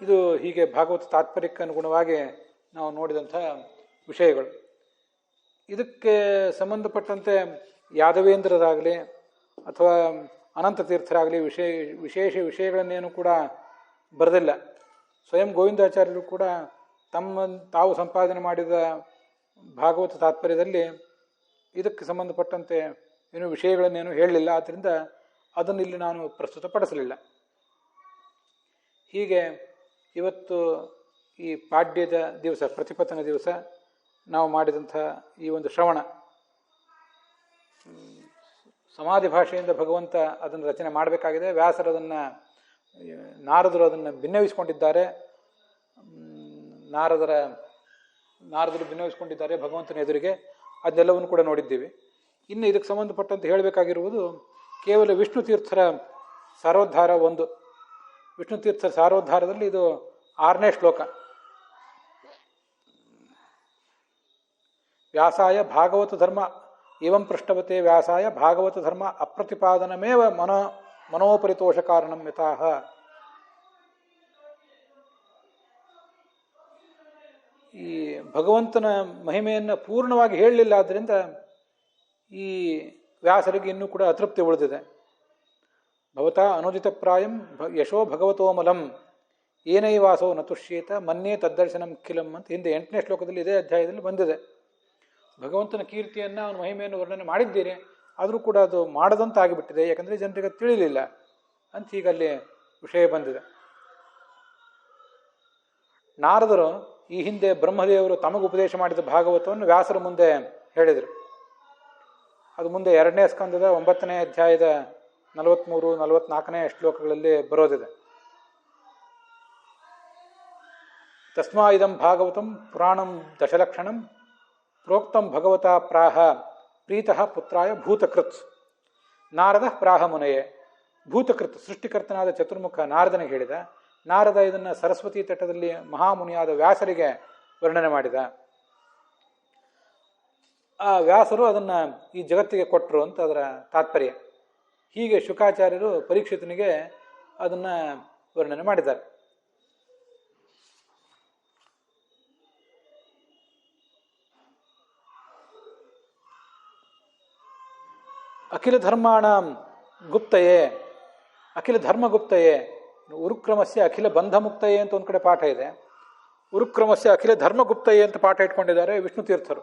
ಇದು ಹೀಗೆ ಭಾಗವತ ತಾತ್ಪರ್ಯಕ್ಕೆ ಅನುಗುಣವಾಗಿ ನಾವು ನೋಡಿದಂಥ ವಿಷಯಗಳು. ಇದಕ್ಕೆ ಸಂಬಂಧಪಟ್ಟಂತೆ ಯಾದವೇಂದ್ರರಾಗಲಿ ಅಥವಾ ಅನಂತ ತೀರ್ಥರಾಗಲಿ ವಿಶೇಷ ವಿಷಯಗಳನ್ನೇನು ಕೂಡ ಬರೆದಿಲ್ಲ. ಸ್ವಯಂ ಗೋವಿಂದಾಚಾರ್ಯರು ಕೂಡ ತಾವು ಸಂಪಾದನೆ ಮಾಡಿದ ಭಾಗವತ ತಾತ್ಪರ್ಯದಲ್ಲಿ ಇದಕ್ಕೆ ಸಂಬಂಧಪಟ್ಟಂತೆ ಏನು ವಿಷಯಗಳನ್ನೇನು ಹೇಳಲಿಲ್ಲ. ಆದ್ದರಿಂದ ಅದನ್ನು ಇಲ್ಲಿ ನಾನು ಪ್ರಸ್ತುತಪಡಿಸಲಿಲ್ಲ. ಹೀಗೆ ಇವತ್ತು ಈ ಪಾಡ್ಯದ ದಿವಸ, ಪ್ರತಿಪತ್ತನ ದಿವಸ ನಾವು ಮಾಡಿದಂಥ ಈ ಒಂದು ಶ್ರವಣ, ಸಮಾಧಿ ಭಾಷೆಯಿಂದ ಭಗವಂತ ಅದನ್ನು ರಚನೆ ಮಾಡಬೇಕಾಗಿದೆ. ವ್ಯಾಸರದನ್ನು, ನಾರದರು ಅದನ್ನು ಭಿನ್ನವಿಸಿಕೊಂಡಿದ್ದಾರೆ. ನಾರದರು ಭಿನ್ನವಿಸಿಕೊಂಡಿದ್ದಾರೆ ಭಗವಂತನ ಎದುರಿಗೆ. ಅದನ್ನೆಲ್ಲವನ್ನು ಕೂಡ ನೋಡಿದ್ದೀವಿ. ಇನ್ನು ಇದಕ್ಕೆ ಸಂಬಂಧಪಟ್ಟಂತೆ ಹೇಳಬೇಕಾಗಿರುವುದು ಕೇವಲ ವಿಷ್ಣು ತೀರ್ಥರ ಸಾರೋದ್ಧಾರ 1. ವಿಷ್ಣು ತೀರ್ಥ ಸಾರೋದ್ಧಾರದಲ್ಲಿ ಇದು 6ನೇ ಶ್ಲೋಕ. ವ್ಯಾಸಾಯ ಭಾಗವತ ಧರ್ಮ ಇವಂ ಪೃಷ್ಠವತೆ ವ್ಯಾಸಾಯ ಭಾಗವತ ಧರ್ಮ ಅಪ್ರತಿಪಾದನಮೇವ ಮನೋಪರಿತೋಷ ಕಾರಣಂ ಯಥಾಹ. ಈ ಭಗವಂತನ ಮಹಿಮೆಯನ್ನು ಪೂರ್ಣವಾಗಿ ಹೇಳಲಿಲ್ಲ, ಆದ್ದರಿಂದ ಈ ವ್ಯಾಸರಿಗೆ ಇನ್ನೂ ಕೂಡ ಅತೃಪ್ತಿ ಉಳಿದಿದೆ. ಭವತಾ ಅನುದಿತ ಪ್ರಾಯಂ ಯಶೋ ಭಗವತೋಮಲಂ ಏನೈವಾಸೋ ನತುಷ್ಯೇತ ಮನ್ಯೇ ತದ್ದರ್ಶನಂ ಕಿಲಂ ಅಂತ ಹಿಂದೆ 8ನೇ ಶ್ಲೋಕದಲ್ಲಿ ಇದೇ ಅಧ್ಯಾಯದಲ್ಲಿ ಬಂದಿದೆ. ಭಗವಂತನ ಕೀರ್ತಿಯನ್ನು ಅವನ ಮಹಿಮೆಯನ್ನು ವರ್ಣನೆ ಮಾಡಿದ್ದೀರಿ, ಆದರೂ ಕೂಡ ಅದು ಮಾಡದಂತಾಗಿಬಿಟ್ಟಿದೆ, ಯಾಕಂದರೆ ಜನರಿಗೆ ತಿಳಿಲಿಲ್ಲ ಅಂತ ಈಗ ಅಲ್ಲಿ ವಿಷಯ ಬಂದಿದೆ. ನಾರದರು ಈ ಹಿಂದೆ ಬ್ರಹ್ಮದೇವರು ತಮಗೆ ಉಪದೇಶ ಮಾಡಿದ ಭಾಗವತವನ್ನು ವ್ಯಾಸರ ಮುಂದೆ ಹೇಳಿದರು. ಅದು ಮುಂದೆ 2ನೇ ಸ್ಕಂದದ 9ನೇ ಅಧ್ಯಾಯದ 43, 44ನೇ ಶ್ಲೋಕಗಳಲ್ಲಿ ಬರೋದಿದೆ. ತಸ್ಮಾ ಇದಂ ಭಾಗವತಂ ಪುರಾಣಂ ದಶಲಕ್ಷಣಂ ಪ್ರೋಕ್ತಂ ಭಗವತಾ ಪ್ರಾಹ ಪ್ರೀತಃ ಪುತ್ರಾಯ ಭೂತಕೃತ್. ನಾರದ ಪ್ರಾಹ ಮುನೆಯೇ. ಭೂತಕೃತ್ ಸೃಷ್ಟಿಕರ್ತನಾದ ಚತುರ್ಮುಖ ನಾರದನಿಗೆ ಹೇಳಿದ. ನಾರದ ಇದನ್ನು ಸರಸ್ವತಿ ತಟದಲ್ಲಿ ಮಹಾಮುನಿಯಾದ ವ್ಯಾಸರಿಗೆ ವರ್ಣನೆ ಮಾಡಿದ. ಆ ವ್ಯಾಸರು ಅದನ್ನು ಈ ಜಗತ್ತಿಗೆ ಕೊಟ್ಟರು ಅಂತ ಅದರ ತಾತ್ಪರ್ಯ. ಹೀಗೆ ಶುಕಾಚಾರ್ಯರು ಪರೀಕ್ಷಿತನಿಗೆ ಅದನ್ನು ವರ್ಣನೆ ಮಾಡಿದ್ದಾರೆ. ಅಖಿಲ ಧರ್ಮಾಣ ಗುಪ್ತಯೇ, ಅಖಿಲ ಧರ್ಮಗುಪ್ತಯೇ, ಉರುಕ್ರಮಸ್ಯ ಅಖಿಲ ಬಂಧಮುಕ್ತಯೇ ಅಂತ ಒಂದು ಕಡೆ ಪಾಠ ಇದೆ. ಉರುಕ್ರಮಸ್ಯ ಅಖಿಲ ಧರ್ಮಗುಪ್ತಯೇ ಅಂತ ಪಾಠ ಇಟ್ಕೊಂಡಿದ್ದಾರೆ ವಿಷ್ಣು ತೀರ್ಥರು.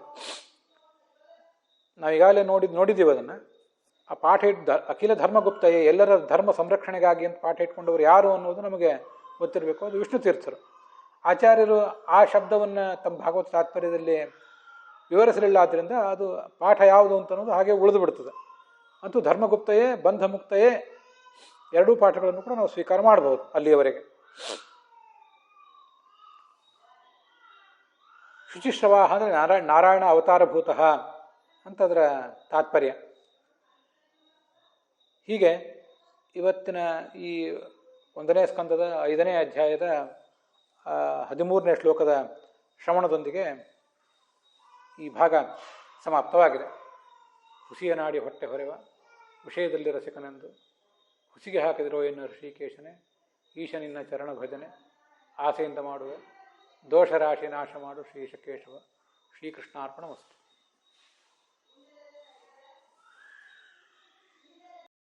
ನಾವೀಗಾಗಲೇ ನೋಡಿದ್ದೀವಿ ಅದನ್ನು. ಆ ಪಾಠ ಅಖಿಲ ಧರ್ಮಗುಪ್ತಯೇ, ಎಲ್ಲರ ಧರ್ಮ ಸಂರಕ್ಷಣೆಗಾಗಿ ಅಂತ ಪಾಠ ಇಟ್ಕೊಂಡವರು ಯಾರು ಅನ್ನೋದು ನಮಗೆ ಗೊತ್ತಿರಬೇಕು. ಅದು ವಿಷ್ಣು ತೀರ್ಥರು. ಆಚಾರ್ಯರು ಆ ಶಬ್ದವನ್ನು ತಮ್ಮ ಭಾಗವತ ತಾತ್ಪರ್ಯದಲ್ಲಿ ವಿವರಿಸಲಿಲ್ಲ. ಆದ್ದರಿಂದ ಅದು ಪಾಠ ಯಾವುದು ಅಂತ ಅನ್ನೋದು ಹಾಗೆ ಉಳಿದು ಬಿಡ್ತದೆ. ಅಂತೂ ಧರ್ಮಗುಪ್ತಯೇ ಬಂಧಮುಕ್ತಯೇ ಎರಡೂ ಪಾಠಗಳನ್ನು ಕೂಡ ನಾವು ಸ್ವೀಕಾರ ಮಾಡಬಹುದು ಅಲ್ಲಿಯವರೆಗೆ. ಶುಚಿಶ್ರವಾಹ ಅಂದರೆ ನಾರಾಯಣ ಅವತಾರಭೂತಃ ಅಂತ ಅದರ ತಾತ್ಪರ್ಯ. ಹೀಗೆ ಇವತ್ತಿನ ಈ 1ನೇ ಸ್ಕಂದದ 5ನೇ ಅಧ್ಯಾಯದ 13ನೇ ಶ್ಲೋಕದ ಶ್ರವಣದೊಂದಿಗೆ ಈ ಭಾಗ ಸಮಾಪ್ತವಾಗಿದೆ. ಹುಸಿಯ ನಾಡಿ ಹೊಟ್ಟೆ ಹೊರೆವ ವಿಷಯದಲ್ಲಿ ರಸಿಕನೆಂದು ಹುಸಿಗೆ ಹಾಕಿದಿರೋ ಎನ್ನು ಋಷಿಕೇಶನೇ, ಈಶನಿನ್ನ ಚರಣ ಭಜನೆ ಆಸೆಯಿಂದ ಮಾಡುವೆ, ದೋಷರಾಶಿ ನಾಶ ಮಾಡು ಶ್ರೀಶಕೇಶವ. ಶ್ರೀಕೃಷ್ಣಾರ್ಪಣ ವಸ್ತು.